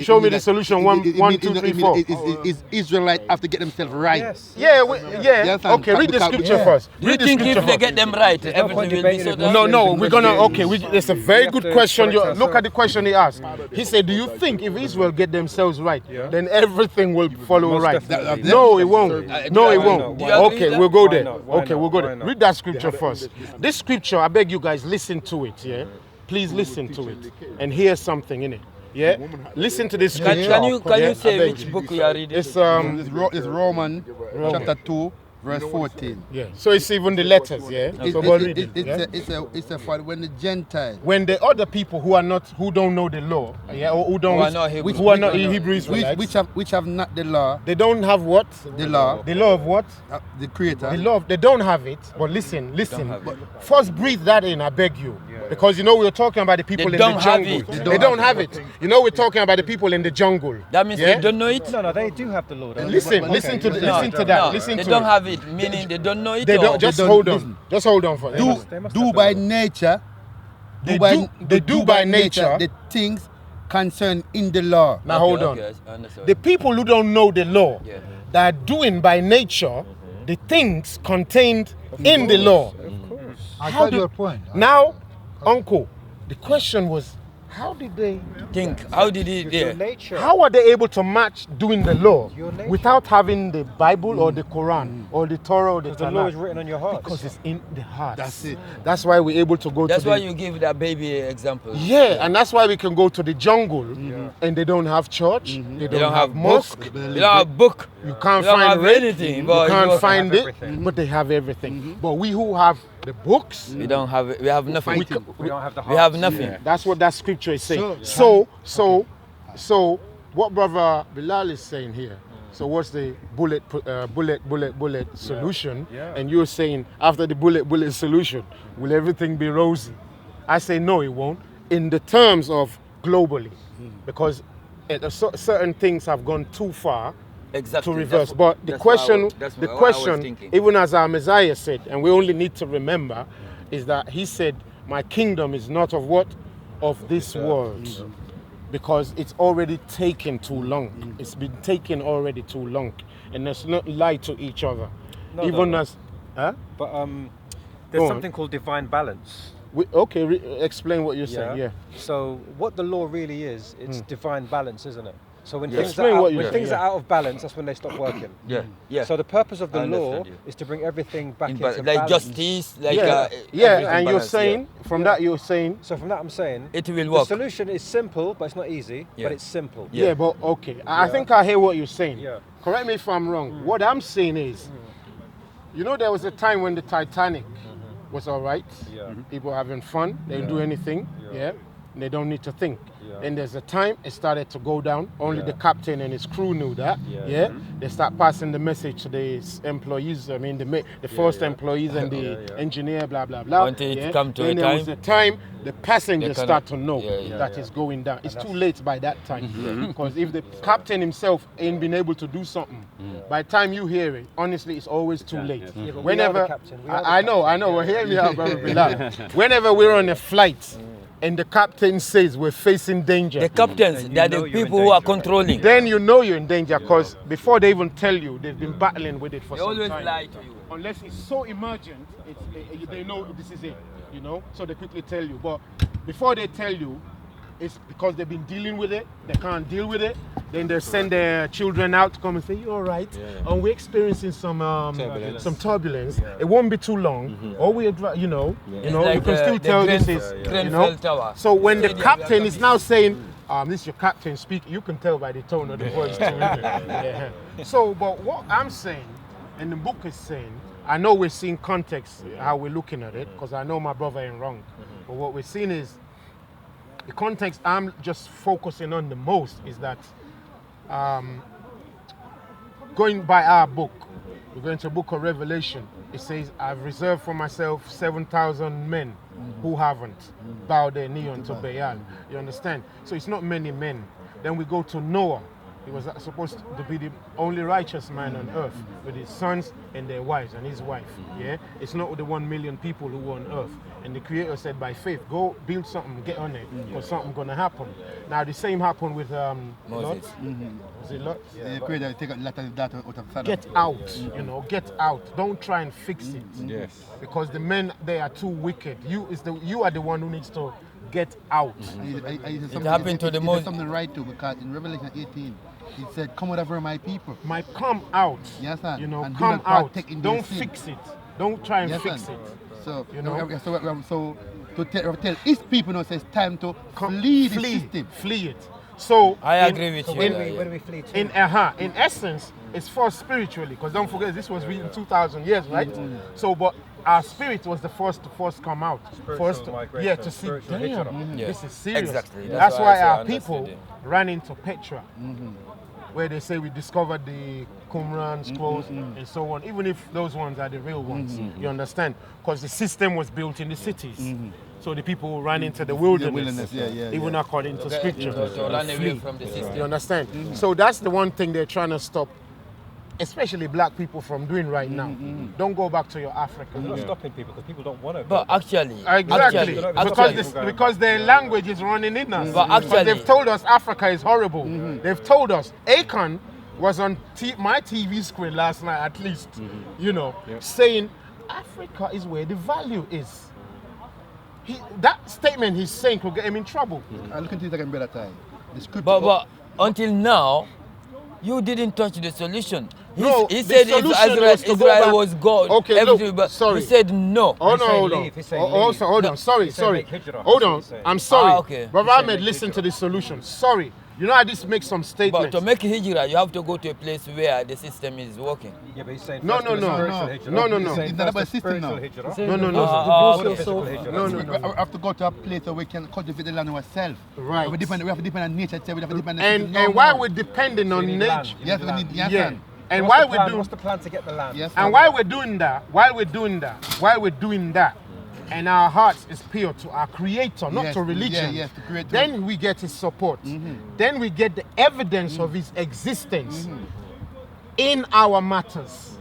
Show me the solution. One, 2, 3, 4. Is Israelites have to get themselves right. Yes. Yeah, You understand? okay, read the scripture Yeah. first. Do you Read the think scripture if they first. get them right, no everything point will be debating so it. done? No, we're gonna, okay, it's a very have good to question. correct Look at ourselves. the question he asked. He said, do you think if Israel get themselves right, then everything will follow Most right? definitely. No, it won't. No, it Why won't. not? Do you agree Okay, with we'll that? go Why there. not? Why Okay, not? we'll go Why there. not? Read that scripture first. This scripture, I beg you guys, listen to it, yeah? Please listen to it and hear something in it. Yeah? Listen to this Can scripture. you Yeah? I say beg which you. book you are reading? It's It's Roman chapter 2, verse 14. yeah. So it's even the letters, yeah. So go read it. Yeah? It's a for when the Gentiles, When the other people who don't know the law, yeah, or who Who are not Hebrew. who are not Hebrew Israelites, which have not the law, they don't have what? the law, The law of what? the Creator. The law of, they don't have it. But listen. have it. First breathe that in, I beg you. Because we're talking about the people They in don't the have jungle. it. They don't have it. We're talking about the people in the jungle. That means yeah? they don't know it? No, they do have the law. don't they? Listen, Okay. listen to No, that. no, Listen they to don't it. have it, meaning they don't know it? They or- don't. Just don't- hold on. listen. Just hold on for They must Do have by the law. nature, They do by nature. the things concerned in the law. Now hold on. Okay, I understand. The people who don't know the law, Yeah. that are doing by nature the things contained in the law. I How got do- your point. Now, Uncle, the question was, how did they? How did he Your there? nature. How are they able to match doing the law Your nature. without having the Bible or the Quran or the Torah or the The law is Tanakh? written on your heart. Because it's in the heart. That's it. That's why we're able to go That's to why the... you give that baby example. Yeah, and that's why we can go to the jungle and they don't have church, they They don't have mosque, book. They don't have book. you can't They don't find have rape, anything, you but can't you find have it, everything. but they have everything. But we who have the books, We don't have. We have nothing. We don't have the heart. We have nothing. that's what that scripture is saying. So- So what Brother Bilal is saying here, so what's the bullet solution? Yeah. And you're saying after the bullet solution, will everything be rosy? I say no, it won't. In the terms of globally, because certain things have gone too far Exactly. to reverse. That's But the that's what I question, was- that's the what I was question, thinking. even as our Messiah said, and we only need to remember, is that he said, "My kingdom is not of what, of this world." Because it's already taken too long. It's been taken already too long. And let's not lie to each other. No, Even no. as... Huh? But Go there's on. something called divine balance. Okay, explain what you're saying. Yeah. So what the law really is, it's divine balance, isn't it? So when Yeah. things, Explain are out, what you when said, things yeah. are out of balance, that's when they stop working. Yeah. Yeah. So the purpose of I the law understand you. is to bring everything back into Like balance. justice, like yeah, everything and you're balanced, saying, from that you're saying, So from that I'm saying, it will the work. solution is simple, but it's not easy, Yeah. but it's simple. Yeah. yeah, but okay. I think I hear what you're saying. Yeah. Correct me if I'm wrong. What I'm saying is, there was a time when the Titanic was all right. Yeah. People having fun. They didn't do anything. Yeah. And they don't need to think. Yeah. And there's a time it started to go down. Only Yeah. the captain and his crew knew that. Yeah. Yeah. They start passing the message to the employees. I mean, the first employees and the Yeah. engineer, blah blah blah. Until it yeah. come to then a there was time, a time the passengers they start cannot- to know Yeah, yeah. that Yeah. it's going down. It's And too late by that time. Because if the captain himself ain't been able to do something, by the time you hear it, honestly, it's always too late. Yeah, but we are Whenever the captain, we are the I know, well, hear me out, brother Bilal. Whenever we're on a flight and the captain says we're facing danger, The captains, you they're know the you're in people who are danger. controlling. then you know you're in danger because before they even tell you, they've been battling with it for They some always time. lie to you. Unless it's so emergent, they know this is it, so they quickly tell you. But before they tell you, it's because they've been dealing with it, they can't deal with it, then they send their children out to come and say, "You all right?" And we're experiencing some turbulence. It won't be too long. Or we, you Like, can still the tell this Grenfell- is, Grenfell Tower. So when the Stadium, captain we are is now saying, "This is your captain speaking," you can tell by the tone of the voice too. Yeah. So, but what I'm saying, and the book is saying, I know we're seeing context how we're looking at it, because I know my brother ain't wrong. But what we're seeing is the context I'm just focusing on the most is that going by our book, we're going to the book of Revelation. It says, "I've reserved for myself 7,000 men who haven't bowed their knee unto Baal." You understand? So it's not many men. Then we go to Noah. He was supposed to be the only righteous man on earth with his sons and their wives and his wife. Yeah, it's not with the 1 million people who were on earth. And the Creator said, by faith, go build something, get on it, because something's gonna happen. Now the same happened with Lot. Was it Lot? Yeah, the Creator take a lot of that out of Sodom. Get out, you know, get out. Don't try and fix it. Yes. Because the men, they are too wicked. You are the one who needs to get out. It happened to the Moses. Something right too, because in Revelation 18, it said, "Come out of my people." Come out. Yes, sir. You know, and come out. Don't fix it. Don't try and fix sir. it. So, you know, so to tell his people now, says time to flee the system. Flee it. So I agree with you. Where do we flee to? In essence, it's for spiritually, because don't forget this was written 2,000 years, right? So, but our spirit was the first to come out, first to see. Damn, this is serious. Exactly. That's why I our people ran into Petra, where they say we discovered the Qumran scrolls and so on. Even if those ones are the real ones, you understand? Because the system was built in the cities. So the people ran into the wilderness, even according to scripture. To run away from the system. You understand? So that's the one thing they're trying to stop, especially black people, from doing right now. Don't go back to your Africa. They're not stopping people because people don't want to. But actually, because their language is running in us. But actually, they've told us Africa is horrible. They've told us. Akon was on my TV screen last night, at least, you know, saying Africa is where the value is. That statement he's saying could get him in trouble. I look into it again better time. The scripture. But until now, you didn't touch the solution. He said if Israel was God. Okay, everything, but sorry. he said no. Hold on. Sorry. Hold on. I'm sorry. Okay. Brother Ahmed, listen to the solution. Sorry. You know how this makes some statements. But to make hijrah, you have to go to a place where the system is working. Yeah, but he's saying No. It's not about system now. No. We have to go to a place where we can cultivate the land ourselves. Right. We have to depend on nature. We have to depend on And why we're depending on nature? Yes, we need. Yes, Yeah. sir. And what's the plan to get the land? Yes, and while we're doing that, and our hearts is pure to our Creator, not to religion, to Creator. then we get His support. Then we get the evidence of His existence in our matters.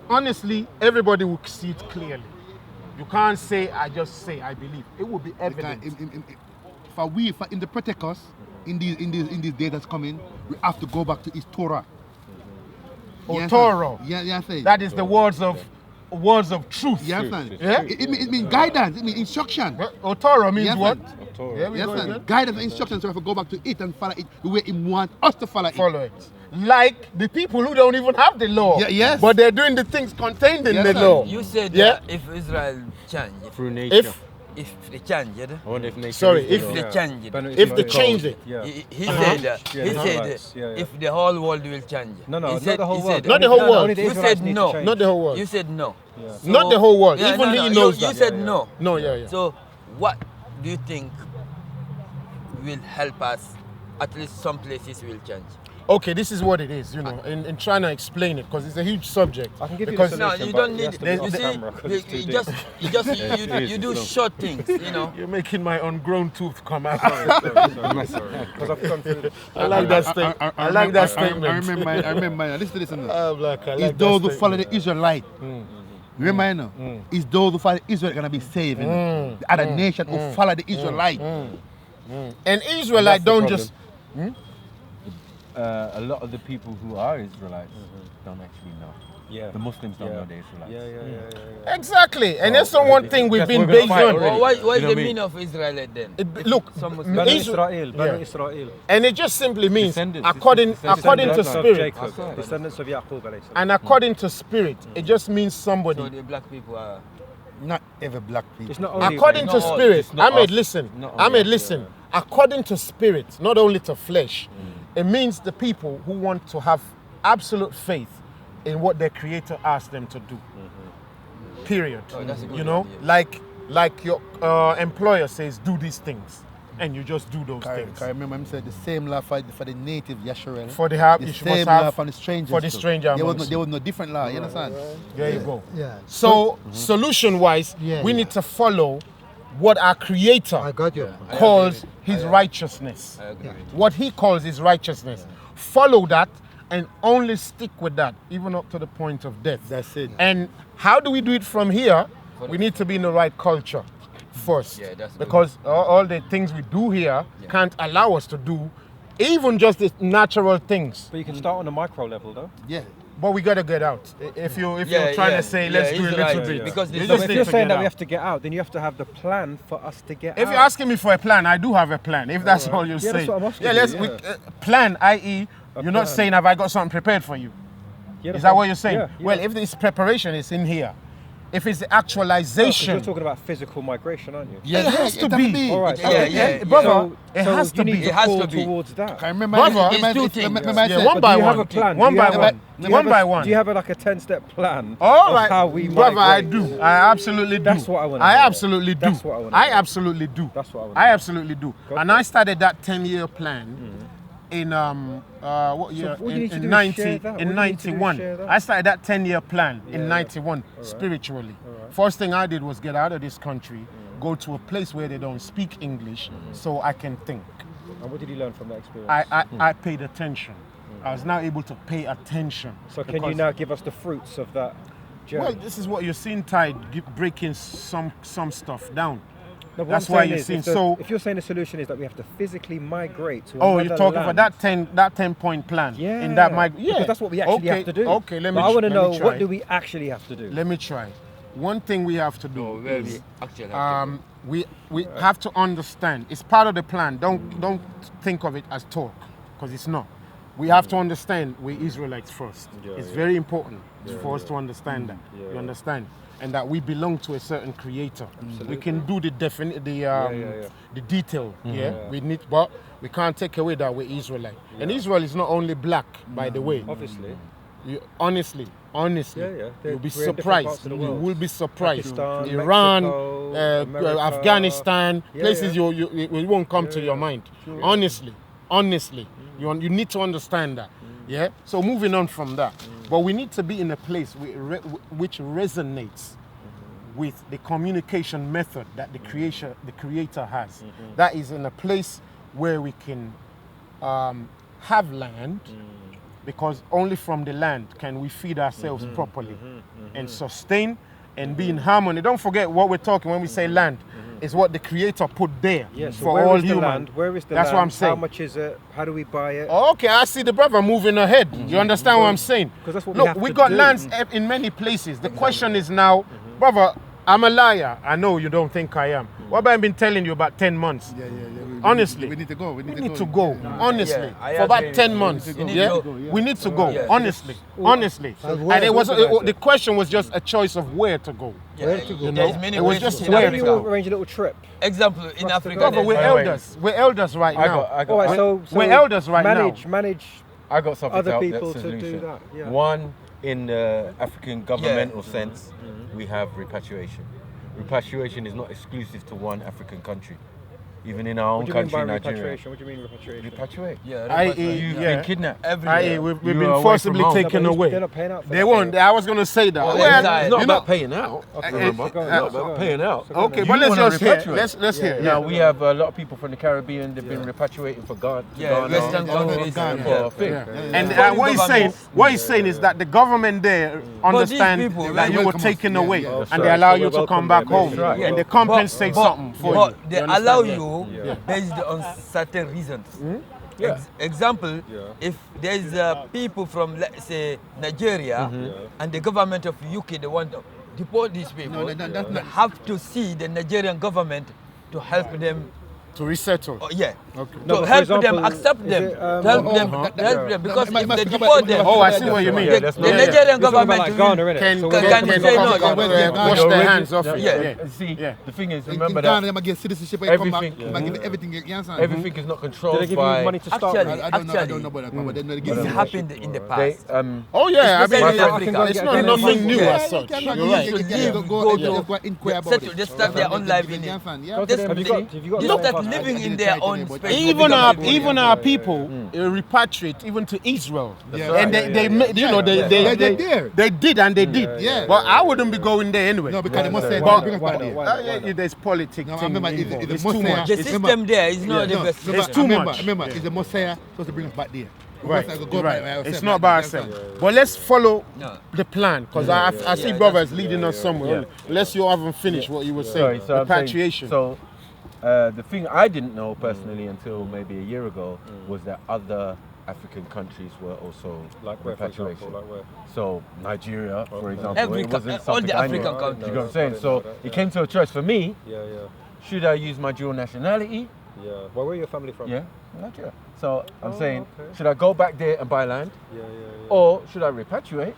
Honestly, everybody will see it clearly. You can't say, I just say, I believe. It will be evident. In the protect us, in these days that's coming, we have to go back to His Torah. Torah. That is the words of truth. Yes, sir. Yeah? It means guidance. It means instruction. Torah means Yes, what? Yes, sir. Guidance and instruction. So we have to go back to it and follow it the way He wants us to follow it. Like the people who don't even have the law. Yes. But they're doing the things contained in the sir. law. You said if Israel changed, Through nature. if they changed, If they changed, if they change it. he said if the whole world will change. No, he not said, the whole he world. said, Not the whole world. You said no. Not the whole world. You said no. So, Not the whole world. Yeah, Even he knows you that. said no. No, yeah. So what do you think will help us? At least some places will change. Okay, this is what it is, you know, in trying to explain it, because it's a huge subject. I can give you because the No, solution, you but don't it need. has to be You off see, camera 'cause it's too deep. you do short things, you know. You're making my ungrown tooth come out. Sorry. Because I've gone through. I like that statement. I like that statement. I remember. Listen. Oh, black, I like It's those that who follow statement. the Israelite. Remember, you know? It's those who follow Israel gonna be saved. You know? The other nation who follow the Israelite. And Israelite don't just. A lot of the people who are Israelites don't actually know. Yeah. The Muslims don't know they're Israelites. Yeah. Exactly. And that's the one thing we've been based on. Well, why is the meaning of Israelite then? Look, Banu Israel. and it just simply means Descendants. according to Descendants of spirit. Jacob, descendants of Yaqub alayhi salam. And according to spirit, it just means So somebody. the black people are. Not every black people. It's not only According to Not all. spirit, It's not Ahmed, us. listen. Not all. Ahmed, listen. According to spirit, not only to flesh, it means the people who want to have absolute faith in what their Creator asked them to do. Period. that's a good You know, idea. like your employer says, do these things, and you just do those things. I remember him said the same law for the native Yashurel. For the The same law for the strangers. for the too. stranger There amongst was no different law. You understand? There you go. Yeah. So, solution-wise, Yeah, we yeah. need to follow what our Creator I got you. calls his righteousness. I agree with you. What he calls his righteousness. Follow that and only stick with that, even up to the point of death. That's it. And how do we do it from here? We need to be in the right culture first. Yeah, that's because all the things we do here can't allow us to do even just the natural things. But you can start on a micro level, though. Yeah. But we gotta get out. If you're trying to say let's do a he's little right, bit, because you this just If need you're to saying get that we out. have to get out, then you have to have the plan for us to get out. If you're asking me for a plan, I do have a plan. If that's all you're Yeah, saying, that's what I'm asking yeah, you, let's yeah. plan. I.e., you're not plan. saying have I got something prepared for you? Yeah, that's Is that what you're saying? Yeah, yeah. Well, if this preparation is in here, if it's the No, 'cause actualization, you're talking about physical migration, aren't you? Yeah, it has to be. All right. Brother, it so has to you need be. to It has call to be. towards that. I remember. Brother, it's two things. Yeah, one But by do you have one. a plan? One Do you by have a- one. do you One have by a- one. Do you have like a 10-step plan All of right, how we brother, I migrate? do. I absolutely do. That's what I wanna I know. absolutely do. That's what I wanna I know. absolutely do. That's what I wanna I know. absolutely do. Go And for I it. started that 10-year plan in what year? all you need to do In is 90, share that. All in you need to do is 91. share that. I started that 10-year plan in 91 spiritually. First thing I did was get out of this country, go to a place where they don't speak English, so I can think. And what did you learn from that experience? I paid attention. I was now able to pay attention. So can you because- now give us the fruits of that journey? Well, this is what you're seeing, Tide, breaking some stuff down. No, what That's I'm why saying you're is, seeing. if the- So, if you're saying the solution is that we have to physically migrate to oh, another you're talking land, about that 10-point plan. Yeah, In that yeah. because that's what we actually Okay, have to do. Okay, let me. But I want to let know me try. what do we actually have to do. Let me try. One thing we have to do Where is we actually have to go. we have to understand. It's part of the plan. Don't think of it as talk, because it's not. We have to understand we're Israelites first. It's very important for us to understand that. You understand? And that we belong to a certain creator. We can do the detail. We need, but we can't take away that we're Israelite. And Israel is not only black, by the way. Obviously. Honestly, Yeah. you'll be We're in different parts surprised. of the You world. will be surprised. Pakistan, Iran, Mexico, America. Afghanistan, Yeah, places yeah. you won't come to your mind. Honestly, you need to understand that. Yeah. So moving on from that, but we need to be in a place which resonates with the communication method that the creator has. That is in a place where we can have land, because only from the land can we feed ourselves properly and sustain and be in harmony. Don't forget what we're talking when we say land. Is what the creator put there Yeah, so for where all is the humans. land? Where is the That's land? what I'm saying. How much is it? How do we buy it? Okay, I see the brother moving ahead. You understand what I'm saying? 'Cause that's what we Look, have we to got do. lands in many places. The question is now, brother, I'm a liar. I know you don't think I am. What have I been telling you about 10 months? Yeah. Honestly. we need to go. We We need to go, honestly, Yeah, I for about agree. 10 months. You need to Yeah, go. we need to go, Yeah. honestly. And it was the question was just a choice of where to go. Where to go? You There's know, many it was ways just to go. Why where don't to you all go. arrange a little trip? Example, in Africa, Brother, there's we're Wait, wait. elders. We're elders right I now. got All right, so we're elders right now. manage I got something other to help people that to do solution. that, yeah. One, in the African governmental sense, we have repatriation. Repatriation is not exclusive to one African country. Even in our own What do you mean country, by Nigeria. repatriation? What do you mean repatriation? Repatriate. You've Been kidnapped. we've You been are away forcibly from home. taken No, but away. they're not paying out for They that. won't. I was going to say that. Well, Well, inside. It's not you know- about paying out. Remember, go on, not go about on. paying out. Okay, You but let's wanna just hear. repatriate. Let's hear. Now we have a lot of people from the Caribbean. They've been repatriating for God. Yeah, Western countries. For a thing. And Foreign what he's saying is that the government there understand people, that you were welcome us. taken away, Yeah, and they allow you to come back home, That's right. and they compensate something for but you. they You allow understand? you based on certain reasons. Yeah. Example, if there's people from, let's say, Nigeria, and the government of UK, they want to deport these people, No, that's they not. have to see the Nigerian government to help them. To resettle. Oh, yeah. Okay. No, To but for help them, example, accept is them, it, to help them, that- to help them, because that- if must they be deport them, Oh, I see what you mean. Yeah, that's the not- Nigerian You're talking government about like Ghana, will- innit? Can So can we're- say no, wash Your their regi- hands off it. Yeah. Yeah. See, Yeah. the thing is, In remember Ghana, that they might get citizenship. They come back, everything- might give everything. You understand? everything is not Did controlled they give you by. money to start Actually, with? I don't know about that, but then they give It you- happened in the They, past. Oh yeah, I Especially mean, in Africa. it's not nothing new Yeah. as such. Yeah, You're right. should yeah, live, go go yeah, to- go inquire about settle, it. just start their own life in it. Yeah. Go to them. Have you got Just start passport? living in their own space. Even our people repatriate even to Israel, and they did and they did. Yeah. But I wouldn't be going there anyway. No, because they must say there's politics. No, remember, It's too much. The system there is not the best. It's too much. Remember, it's the Messiah supposed to bring us back there. Right. It's not by ourselves. But let's follow the plan, because I see brothers leading us somewhere. Unless you haven't finished what you were saying. So repatriation. So the thing I didn't know personally until maybe a year ago was that other African countries were also Like where, for repatriation. example, like where? So Nigeria, for example, Every it wasn't all something the I knew. African You countries. know what I'm saying? So it came to a choice for me. Yeah. Should I use my dual nationality? Yeah. Well, where are your family from? Yeah, Nigeria. So I'm saying, okay. should I go back there and buy land, Yeah. or should I repatriate?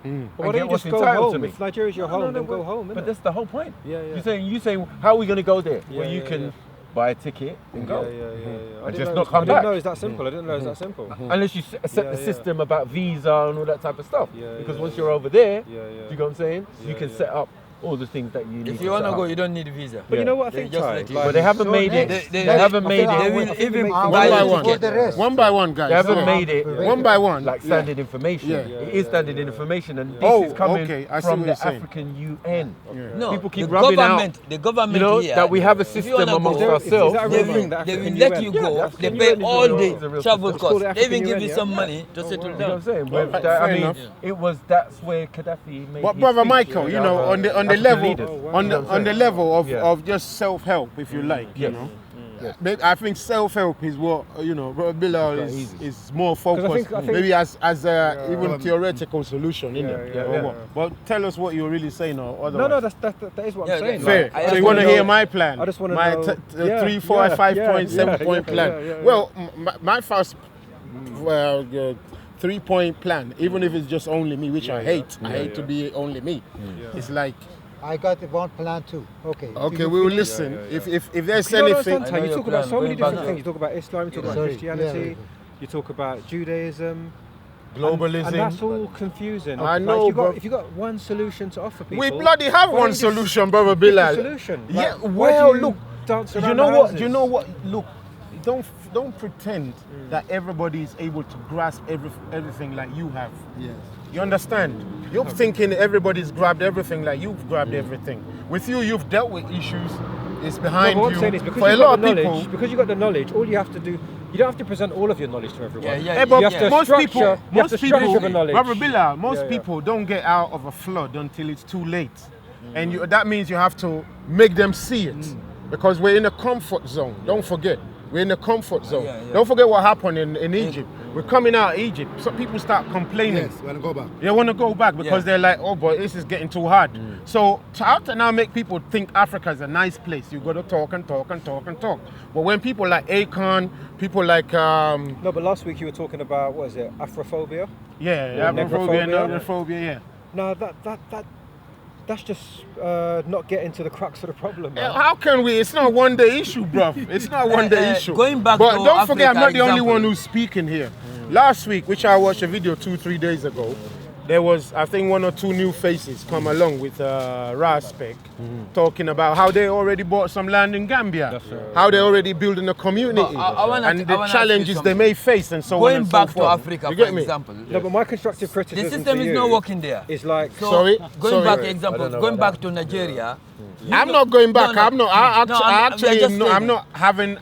But and why get don't you what's just go entitled to home? me? If Nigeria's your home, then go home. But innit? that's the whole point. Yeah. You saying, how are we going to go there? Yeah, Well, you yeah, can yeah. buy a ticket and go. Yeah. And I just didn't not come I didn't back. know it's that simple. I didn't know it's that simple. Unless you set the system about visa and all that type of stuff. Yeah, because yeah, once you're over there, Yeah. you know what I'm saying? You can set up all the things that you need. If you want to set go, up. you don't need a visa. But you know what I They think, just Ty? let you- But they haven't made it. They haven't made They it. will even One buy by a one. ticket. For the rest. One by one, guys. They haven't made it One by one. like standard information. Yeah. It is standard information, and this Oh, is coming okay. I see from what the you're saying. African UN. No, People keep the rubbing out, government, the government You know, here, that we have a if you system wanna amongst go, ourselves. Is that a They real will, thing, the they will African let UN? you Yeah, go. the They African pay UN is all a real the travel system. costs. the They even African give you UN, some yeah? money to settle You know what I'm down. saying? Well, But, fair I mean, enough. that's where Gaddafi made But his brother speech Michael, with you know, other on the African level, leaders. on the level Yeah. of just self-help, if you like, you Yes. know. I think self-help is what Brother Bilal is more focused, I think maybe as even theoretical solution, innit? Yeah. Or what? But tell us what you're really saying, or No, otherwise. that is what Yeah, I'm saying. Fair. I So just you want to wanna hear know- my plan? I just wanna my know- 3, 4, 5 point, 7 point yeah, plan. yeah. Well, my first 3-point plan, even if it's just only me, which I hate. I hate to be only me. It's like, I got one plan too. Okay. okay, we will listen. If there's You know what anything. I'm saying? You talk about so many different things. You talk about Islam, you talk about Sorry. Christianity, Yeah. you talk about Judaism. Globalism. And that's all confusing. I Like, know, but- if you got one solution to offer people, We bloody have why one don't you just solution, brother give the Bilal. solution? Yeah, Like, why well, do you look, dance you around know the what? houses? You know what? Look, don't pretend that everybody is able to grasp everything like you have. Yes. You understand? You're thinking everybody's grabbed everything like you've grabbed everything. With you, you've dealt with issues. It's behind No, but what you. I'm saying is because For a you've got lot of the people, knowledge, because you got the knowledge, all you have to do, you don't have to present all of your knowledge to everyone. Yeah, Eh, but You have to most structure- people, you have most to people, structure the knowledge. Brother Bilal, most Yeah. people don't get out of a flood until it's too late, and that means you have to make them see it, because we're in a comfort zone. Don't forget, we're in a comfort zone. Yeah. Don't forget what happened in Egypt. We're coming out of Egypt. Some people start complaining. Yes, we want to go back. They want to go back because they're like, oh boy, this is getting too hard. So how to now make people think Africa is a nice place? You got to talk and talk and talk and talk. But when people like Akon, people like No, but last week you were talking about, what is it, Afrophobia? Afrophobia, negrophobia. negrophobia, yeah. No, that's just not getting to the crux of the problem, man. How can we? It's not one day issue, bruv. It's not one day issue. Going back but to don't forget, I'm not Africa the only example. one who's speaking here. Last week, which I watched a video 2-3 days ago, there was, I think, 1 or 2 new faces come along with Raspek, talking about how they already bought some land in Gambia, how they already building a community, But I wanna and the ask you challenges they something. may face, and so on Going and so back to forth. Africa, You for get me? example, No, but my constructive the criticism system to is you not working there. is like, So Sorry? going back, Sorry. example, I don't know going about back to Nigeria. I'm not going back. No, I'm not. I no, I'm actually, just no, I'm saying. not having.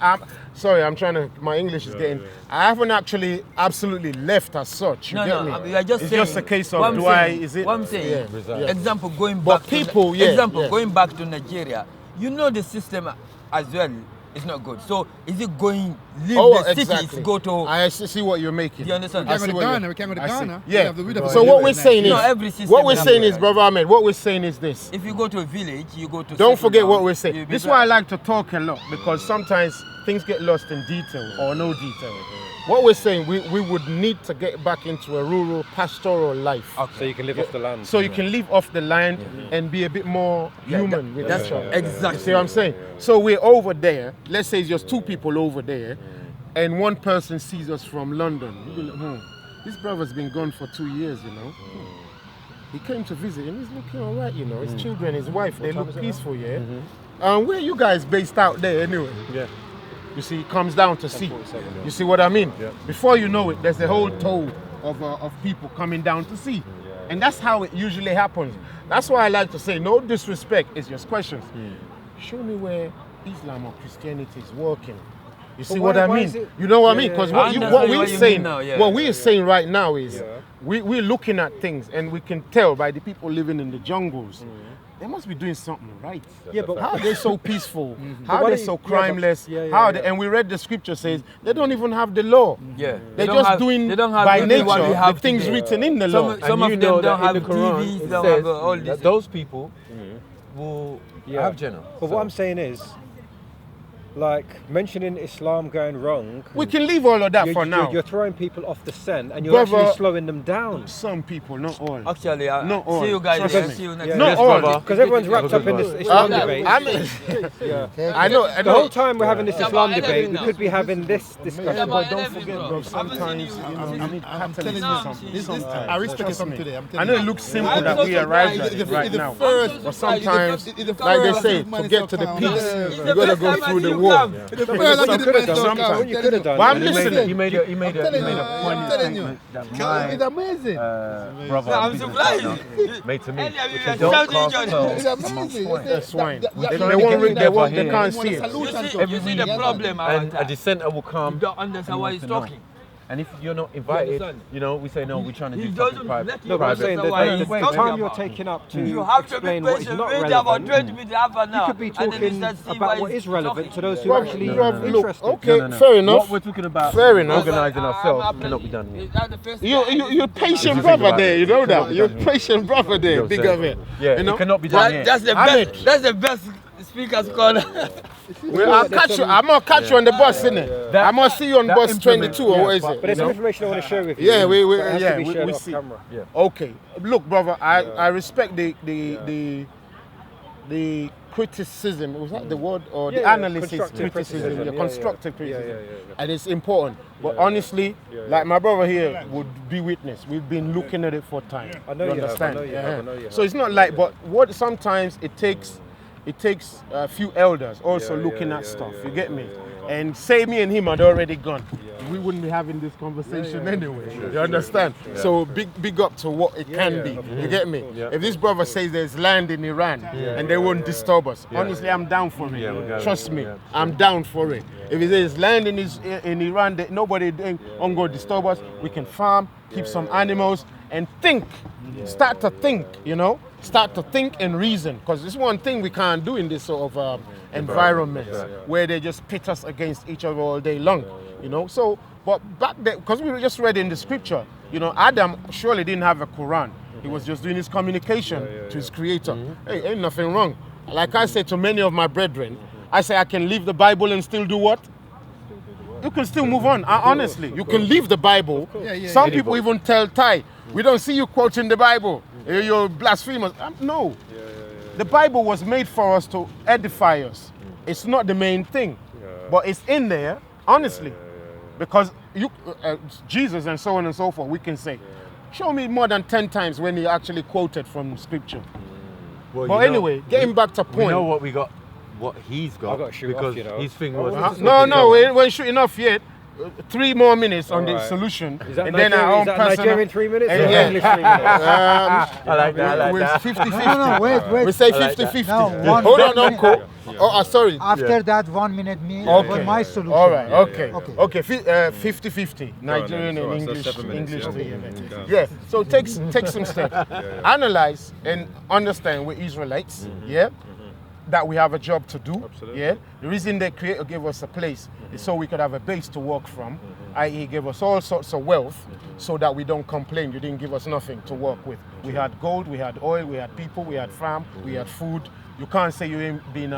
Sorry, I'm trying to. My English is getting. I haven't actually absolutely left as such. You No, get no, me? we are just it's saying. just a case of what I'm do saying, I? Is it? What I'm saying. Yeah. Example, going But back. people, to, yeah, Example, yeah. going back to Nigeria. You know the system as well is not good. So is it going leave the cities, go to? I see what you're making. You understand? We can't go to what you- Ghana. We can't go to I see. Ghana. Yeah. We have to So what we're saying is, No, every system what we're in saying is, Africa. brother Ahmed, what we're saying is this. If you go to a village, you go to. Don't settle forget down, what we're saying. you'll be This is back. why I like to talk a lot, because sometimes things get lost in detail or no detail. What we're saying, we would need to get back into a rural pastoral life. so you can live off the land. So you can live off the land and be a bit more human with That's each other. exactly. You see what I'm saying? So we're over there. Let's say it's just 2 people over there, and one person sees us from London. You'll be like, this brother's been gone for 2 years, you know. He came to visit and he's looking all right, you know. His children, his wife, they look peaceful, yeah. Where you guys based out there anyway? Yeah. You see, it comes down to sea. 47, yeah. You see what I mean? Yeah. Before you know it, there's a whole tow of people coming down to sea. And that's how it usually happens. That's why I like to say, no disrespect, it's just questions. Show me where Islam or Christianity is working. You see what I mean? You know what I mean? Because what we're saying, what we're saying right now is, we're looking at things and we can tell by the people living in the jungles, they must be doing something right. Yeah, but how are they so peaceful? How are they so crimeless? And we read the scripture says they don't even have the law. Yeah. They're just doing by nature the things written in the law. Some of them don't have TVs, don't have all this. Those people will have Jannah. But what I'm saying is, like, mentioning Islam going wrong, we can leave all of that for now. You're throwing people off the scent and you're actually slowing them down. Some people, not all. Actually, not all. See you guys. See you next Not all. Because everyone's wrapped up in this Islam debate. I know. The whole time we're having this Islam debate, we could be having this discussion. But don't forget, bro, sometimes you need catalyst. I respect something today. I know it looks simple that we arrived at it right now. But sometimes, like they say, to get to the peace, you got to go through the war. You could have done. But I'm listening. You made a point statement that my It's amazing. brother I'm surprised. made to me. Earlier we Don't were cast shouting, pearls It's amongst amazing. swine. That's swine. They They can't see it. You see the problem And a dissenter will You come. don't understand why he's talking. And if you're not invited, understand? you know, we say no, we're trying to He do doesn't something private. let you No, but I'm saying understand why that he's the talking time you're about. taking up to You have to be explain what is patient. not Wait about relevant. 20 minutes, half an You hour. could be and then talking start seeing about why what he's is relevant talking. to those who Bro, are actually look, interested. okay, fair enough. What we're talking about, Fair enough. organising ourselves, cannot be done here. You're patient brother there, you know that. You're patient brother there, big of it. Yeah, you know? it cannot be done here. That's the best. That's the best speaker's corner. I'll catch you. I'm gonna catch you on the bus, innit? I'm gonna see you on bus 22 or what is it? But there's some information I want to share with you. Yeah, we that has to be shared we off see. camera. Okay, look, brother, I respect the criticism. Was that the word or the analysis? Constructive criticism. Constructive criticism, and it's important. But honestly, like my brother here would be witness. We've been looking at it for time. I know you have, I know you have, I know you have. So it's not like, but what sometimes it takes a few elders also looking at stuff. You get me? And say me and him had already gone. We wouldn't be having this conversation anyway. You understand? So big up to what it can be. You get me? If this brother says there's land in Iran and they won't disturb us, honestly, I'm down for it. Trust me, I'm down for it. If he says land in Iran that nobody won't go disturb us, we can farm, keep some animals, and think. Start to think, you know? Start to think and reason, because it's one thing we can't do in this sort of environment where they just pit us against each other all day long, you know. So, but back then, because we just read in the scripture, you know, Adam surely didn't have a Quran. He was just doing his communication to his creator. Hey, ain't nothing wrong. Like I say to many of my brethren, I say I can leave the Bible and still do what? You can still move on. Honestly, you can leave the Bible. Some people even tell Ty, we don't see you quoting the Bible. You're blasphemous. No. The Bible was made for us to edify us. It's not the main thing, but it's in there, honestly, because Jesus and so on and so forth, we can say, show me more than 10 times when he actually quoted from scripture. Well, but anyway, getting back to point. We know what we got, what he's got, I've got to shoot because off, you know. his thing was... No, we ain't shooting off yet. 3 more minutes on the solution, Is that and then our own personal. Nigerian 3 minutes? And Or English 3 minutes? I like that, We're 50-50. No, wait. We say like 50-50. No, one Hold on, minute. Uncle. Oh, sorry. After that 1 minute, Okay. my solution. All right. Okay. Okay. 50-50. Nigerian and English. Yeah. So take some steps. Analyze and understand we're Israelites. Yeah. That we have a job to do. Absolutely. Yeah. The reason the Creator gave us a place is so we could have a base to work from. I.e., He gave us all sorts of wealth so that we don't complain. You didn't give us nothing to work with. We had gold, we had oil, we had people, we had farm, we had food. You can't say you ain't been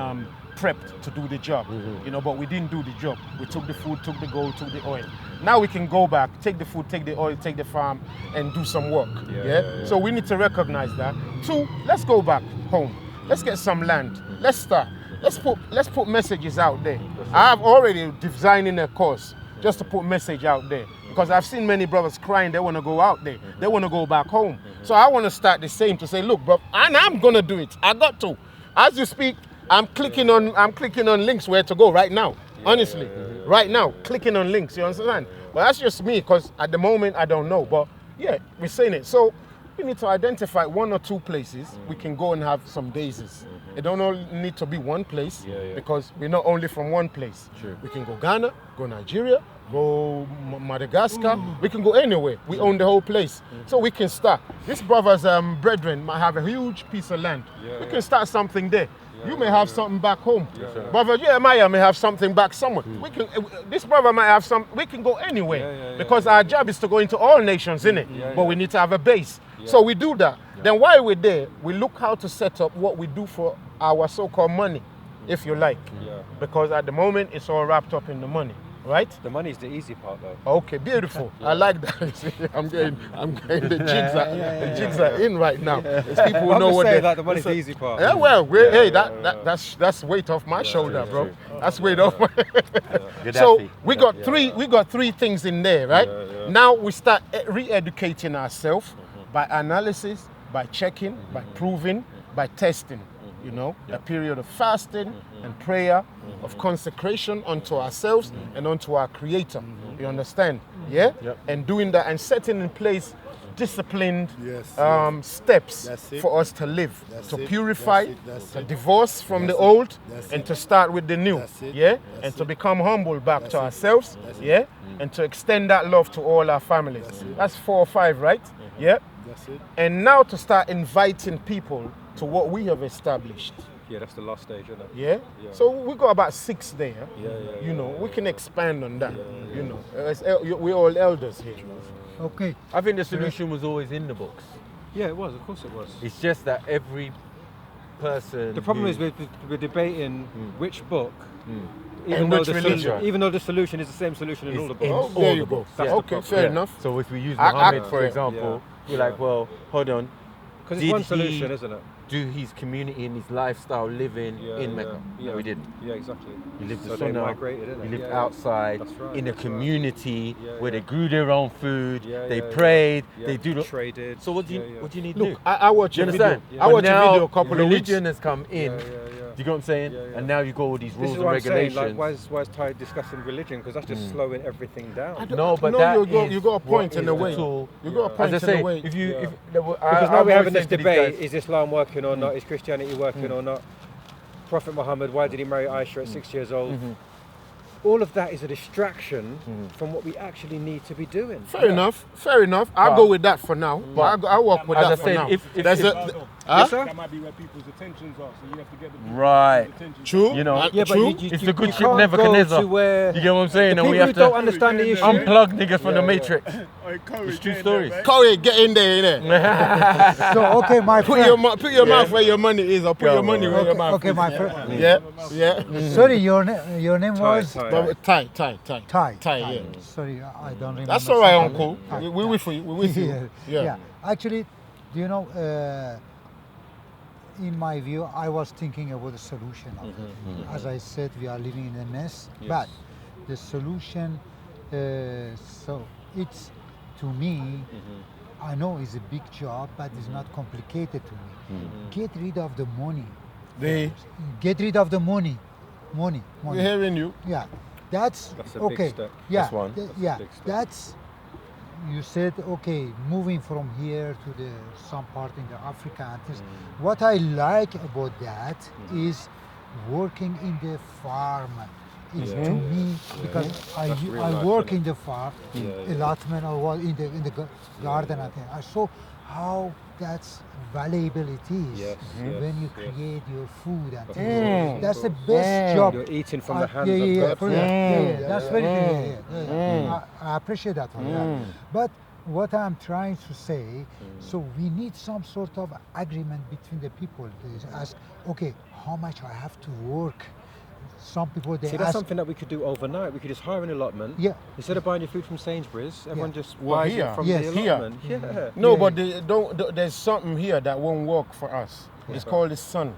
prepped to do the job, you know, but we didn't do the job. We took the food, took the gold, took the oil. Now we can go back, take the food, take the oil, take the farm, and do some work. Yeah. So we need to recognize that. 2, let's go back home. Let's get some land. Let's start. Let's put messages out there. I have already designing a course just to put message out there, because I've seen many brothers crying. They want to go out there. They want to go back home. So I want to start the same to say, look, bro, and I'm gonna do it. I got to. As you speak, I'm clicking on links where to go right now. Honestly, right now, clicking on links. You understand? But that's just me, because at the moment I don't know. But yeah, we're saying it. So we need to identify 1 or 2 places we can go and have some daisies. It don't all need to be one place, because we're not only from one place. Sure. We can go Ghana, go Nigeria, go Madagascar. We can go anywhere. We own the whole place, so we can start. This brother's brethren might have a huge piece of land. We can start something there. You may have something back home. Brother Jeremiah may have something back somewhere. We can. This brother might have some. We can go anywhere, because our job is to go into all nations, innit? But we need to have a base. So we do that. Then while we're there, we look how to set up what we do for our so-called money, if you like. Because at the moment, it's all wrapped up in the money, right? The money's the easy part, though. Okay, beautiful. I like that. I'm getting the jigs are in right now. There's people who know what they. That the money's the easy part. Yeah, well, hey, that's weight off my shoulder, bro. That's weight off my. So we got three things in there, right? Now we start re-educating ourselves by analysis, by checking, by proving, by testing. You know, a period of fasting and prayer, of consecration unto ourselves and unto our Creator. You understand? Yeah? And doing that and setting in place disciplined steps for us to live, to purify, to divorce from the old and to start with the new. And to become humble back to ourselves. And to extend that love to all our families. That's 4 or 5, right? That's it. And now to start inviting people to what we have established. Yeah, that's the last stage, isn't it? Yeah? So we got about 6 there. You know, we can expand on that. You know, we're all elders here. Okay. I think the solution was always in the books. Yeah, it was. Of course it was. It's just that every person. The problem is we're debating which book. And which religion. Even though the solution is the same solution in all the books. Oh, there you go. Okay, fair enough. So if we use Muhammad, for example, we're like, well, hold on. Because it's one solution, isn't it? Do his community and his lifestyle living in Mecca? No, he didn't. Yeah, exactly. He lived So the they sunnah. migrated, didn't He they? lived outside in a community where they Yeah. grew their own food. They prayed. They do traded. So what do you need to do? Look, I watched You a video. understand? I watched a now video a couple of weeks. religion has come in. Do you get what I'm saying? And now you go with these This rules is and what I'm saying. regulations. Like, why is Ty discussing religion? Because that's just slowing everything down. No, but that you got a point in a way. tool. You got a point As I in a say, way. Because now we're having this debate: is Islam working or not? Is Christianity working or not? Prophet Muhammad, why did he marry Aisha at 6 years old? All of that is a distraction from what we actually need to be doing. Fair enough. I'll go with that for now. But I'll work with that for now. That might be where people's attentions are, so you have to get the Right. attention. True. You know, Yeah, but true. it's the good ship can't Nebuchadnezzar. go to where You get what I'm saying? the And we people have who don't to understand the issue. unplug niggas from the Matrix. It's true stories. Corey, get in there, innit? So, okay, my Put friend. your mouth where your money is, or put your money where your mouth Okay, is. my friend. Yeah. Sorry, your name was Ty. Ty. Yeah. Sorry, I don't remember. That's all right, something. Uncle. We're with you. We're with you. Yeah. Actually, do you know? In my view, I was thinking about the solution of it. As I said, we are living in a mess, but the solution, so it's, to me, I know it's a big job, but it's not complicated to me. Get rid of the money. Get rid of the money. Money. We're hearing you. Yeah, that's a big okay. step. Yeah, That's one. yeah, big step. that's. You said okay, moving from here to the some part in the Africa and things. What I like about that is working in the farm. It's to me because I nice, work isn't in the farm, allotment or in the garden. I think I saw how that's valuable it is when you create your food and things. That's the best job. You're eating from the hands of God. That's very good. I appreciate that one. But what I'm trying to say, so we need some sort of agreement between the people. They ask, okay, how much I have to work. Some people they See, that's ask. something that we could do overnight. We could just hire an allotment. Yeah. Instead of buying your food from Sainsbury's, everyone just Well, buys here. it from Yes. the Here. allotment. Yeah. No, but there's something here that won't work for us. It's called the sun.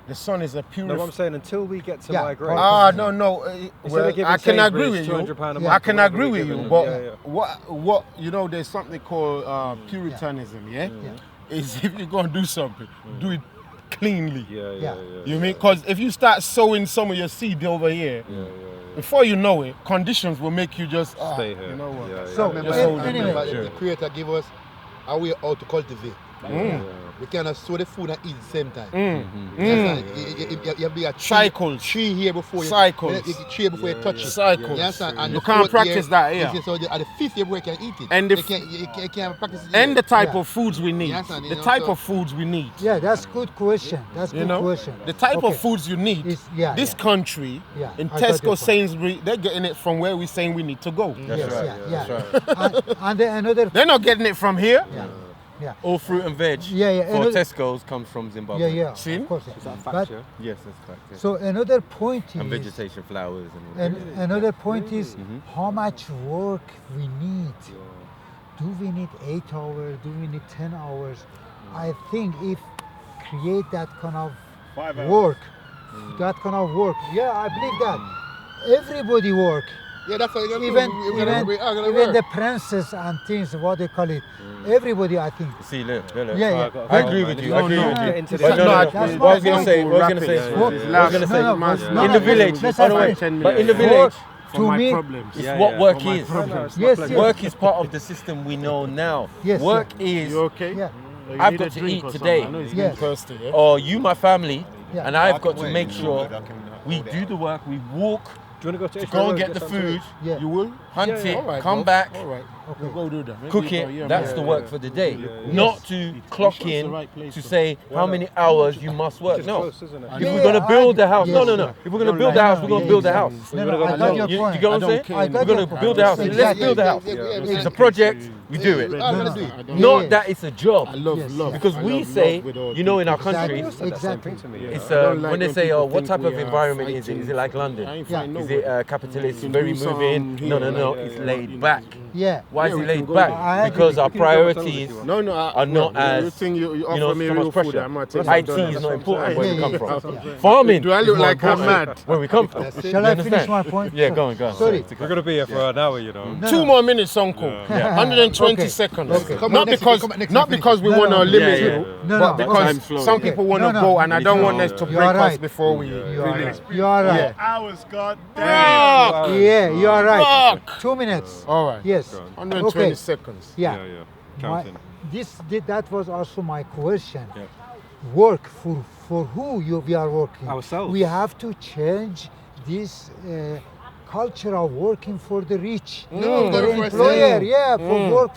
The sun is a No, what I'm pure. saying, until we get to Yeah. migrate. No. Instead Well, of giving I can agree Sainsbury's with you. £200 a Yeah. I month, can whatever agree we're with you, giving but them. what you know, there's something called puritanism. Yeah, is if you're gonna do something, do it cleanly. Yeah. You mean? Because if you start sowing some of your seed over here, before you know it, conditions will make you just Stay here. You know what? So, Remember, anyway, the Creator give us a way how to cultivate. We cannot sow the food and eat at the same time. You have to be a Cycles. tree here before you Cycles. tree here before you touch it. Cycles. You understand? And You the can't fourth practice that here. So at the fifth year, you can eat it. And the you can't practice it. And the type Yeah. of foods we need. Yes, and, you The know, type so- of foods we need. yeah, that's good question. That's You good know, question. the type Okay. of foods you need. This Yeah. country, Yeah, in I got your Tesco, point. Sainsbury, they're getting it from where we're saying we need to go. Yes, right, yeah. And then another. They're not getting it from here. Yeah. All fruit and veg Yeah, for another- Tesco's comes from Zimbabwe. Yeah. See? Of course. Is that a fact, But- yeah? Yes, that's correct. Yeah. So another point And is. vegetation flowers and Another point is how much work we need. Do we need 8 hours? Do we need 10 hours? I think if create that kind of 5 hours. work, yeah, I believe that. Everybody work, Yeah, that's how you're gonna even do. We're gonna even work. the princess and things, what they call it. Everybody, I think. see, look. Yeah. I agree with you. I agree no, with no, you. get into But this. no, That's what I was what gonna I'm say, what I was gonna say, Rapid. what I was gonna say, No, in the village, let's by the way, have but in the Work village, For to my me, problems. it's what work for my is. problems. yes, Work is part of the system we know now. Yes, Work is, You okay? yeah, You I've need got a to drink eat or today. something. I know he's Yes. getting thirsty, yeah? or you, my family, Yeah. and I've got to make sure we do the work, we walk, Do you want to go to go Israel and Road, get the something to food, eat? yeah. You will? hunt Yeah, yeah. it, All right, come bro. back, All right. We'll go do that. Maybe cook it. yeah, That's man. the work for the day. Not to clock It's the in right place to to- say how many hours you must work. It's No. close, isn't it? If Yeah, we're going to build the house, yes, no. sir. If we're going to build the house, we're going to build the house. No, I got your You point. get what I'm I saying? don't care. I got We're going your to point. build the house. Let's Exactly. build the house. It's a project, we do it. All gonna do it. I don't- Not Yes. that it's a job. I love Yes, love. Because I we love say, love with all you know, in our people. Exactly. country, Exactly. to me. it's I don't like when they when say, people oh, what think type of we are environment is it? fighting. Is it like I London? ain't Yeah. fighting Is nobody. it capitalist, can very do some moving? here, No. like, It's yeah, laid you know. back. Yeah. Why Yeah, is we it can laid go back? there. I agree. Because our You can go on priorities television. No, are not you as, think you offer you know, me so real much food, pressure. I'm gonna take IT some is dollars. not important where we come from. Yeah. Farming Do I look is more like I'm important mad? where we come from. Shall You I finish understand? my point? Yeah, go on. Sorry. We're going to be here for an hour, you know. No, 2 no. more minutes, Uncle. 120 Okay. seconds. Okay. Come Not on, next because week, come on, next not week, because we No, want to no. limit Yeah, you, No, but no. because Time's flowing. some people want to No, no. go, and I don't want us to You break are us right. before we You are release. right. You are right. Hours, god damn. Fuck! Yeah, you are right. Fuck! 2 minutes. All right. Yes. 120 Okay. seconds. Yeah. Counting. That was also my question. Yeah. Work for who we are working. Ourselves. We have to change this culture of working for the rich, No, for that's the what I employer, say. yeah, for work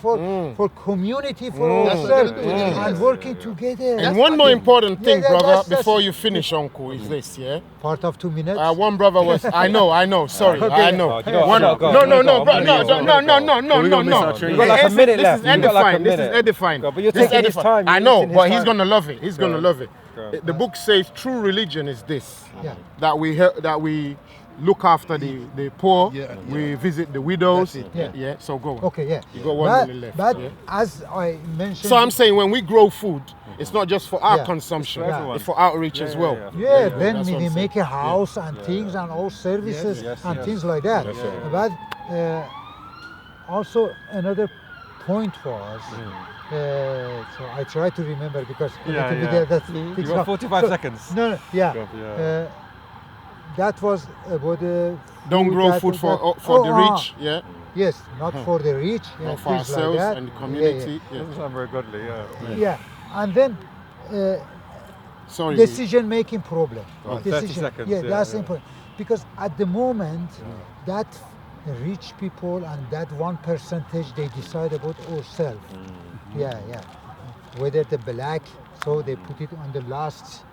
for community, for That's what ourselves, they're doing, and working together. And one more important thing, Yeah, brother, that's- before you finish, Uncle, is this, yeah? Part of 2 minutes. One brother was, I know, sorry, Okay. I know. Oh, you know what, One, I'm gonna no, go, no, I'm no, gonna bro, go, no, I'm gonna no, no, go. no, no, We're no, gonna miss our no. train. You've got like a minute left. This is You've got like a edifying. This is minute. edifying. Go, but you're This is taking his edifying. time, I you're know, using his but he's time. gonna love it. He's gonna on. love it. Go. The book says true religion is this: Yeah. that we look after the poor, we visit the widows. That's it. Yeah. So go on. Okay, yeah. You got 1 But, minute left. but yeah? as I mentioned, So I'm saying when we grow food, it's not just for our Yeah. consumption; It's for everyone. it's for outreach as well. yeah, then that's we what I'm make a house and things and all services and things like that. But also another point was, so I try to remember because a little bit that You things got go- 45 so- seconds. No, yeah. Yeah. That was about the Don't grow that- food that- for oh, the ah, rich. Yeah. Yes, not for the rich. Yeah, Not for things like ourselves that. and the Yeah, community. Yeah. Doesn't sound very godly, yeah. Yeah, and then Sorry. decision-making problem. 30 seconds, Yeah, yeah, that's yeah. important because at the moment that rich people and that 1% they decide about ourselves. Yeah. Whether the black, so they put it on the last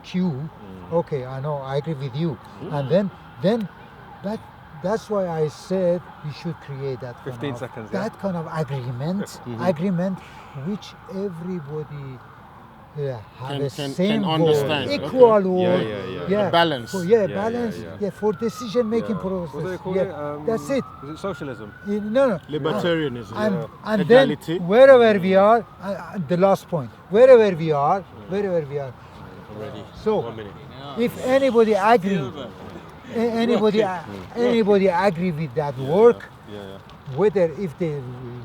queue. Okay, I know, I agree with you. And then that's why I said we should create that 15 kind of, seconds, yeah. that kind of agreement which everybody have Can- the can same goal, understand. equal Okay. goal. Yeah. A balance. Balance. Yeah, for decision-making process. What do they call yeah, it? that's it. Is it socialism? No. Libertarianism. And Equality. then wherever we are, the last point, wherever we are. So, 1 minute. if anybody agree, anybody agree with that work, whether if they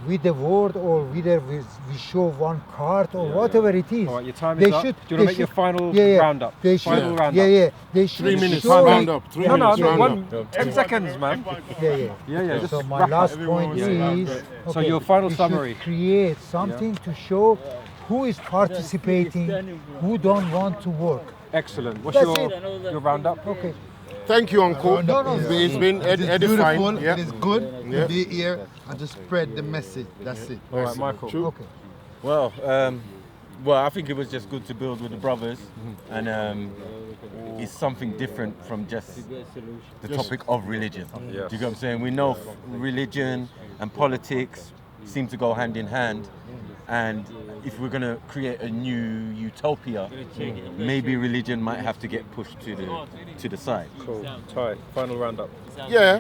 with the word or whether we show one card or whatever it is. All right, your time they is up. should, Do you want to make your final roundup? They final should, roundup. yeah, they should 3 minutes, show round up. 3 minutes, No, round up. 10 seconds, man. Yeah. Just So my wrap last up. point is. So your final we summary. should create something to show who is participating, who don't want to work. Excellent. What's That's your roundup? Okay. Thank you, Uncle. It's been edifying. Beautiful. Yeah. It is good to be here and to spread the message. That's it. All right, Michael. Okay. Well, I think it was just good to build with the brothers, and it's something different from just the topic of religion. Yes. Do you get what I'm saying? We know religion and politics seem to go hand in hand, and if we're going to create a new utopia, maybe religion might have to get pushed to the side. Cool. Ty, final roundup. Yeah.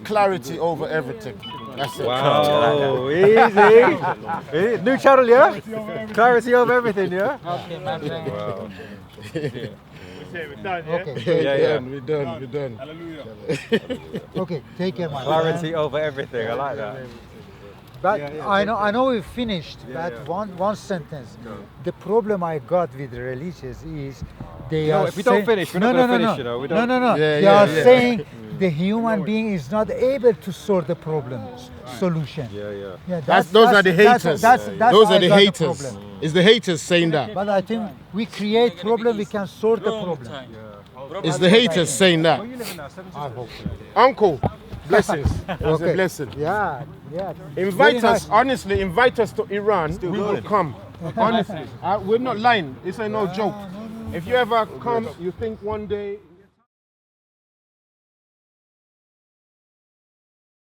Clarity over everything. That's it. Wow, easy. New channel, yeah? Clarity of everything, yeah? Okay, my friend. Wow. We're done, yeah? Okay. We're done. Okay, take care, my Clarity friend. over everything. I like that. But I know we finished. But one sentence. The problem I got with religious is they are. If we don't finish, we're not going to finish. You know, we don't. No. They are saying the human being is not able to solve the solution. Yeah. Those are the haters. That's Those I are the got haters. problem. It's the haters saying that. But I think we create problem, we can solve the problem. It's the haters saying that. Where you living now? 70? I hope. Uncle, blessings. It's a Okay. blessing. Yeah. Invite Very us, nice. honestly, invite us to Iran. We will come. Honestly. We're not lying. It's a no joke. If you ever come, you think one day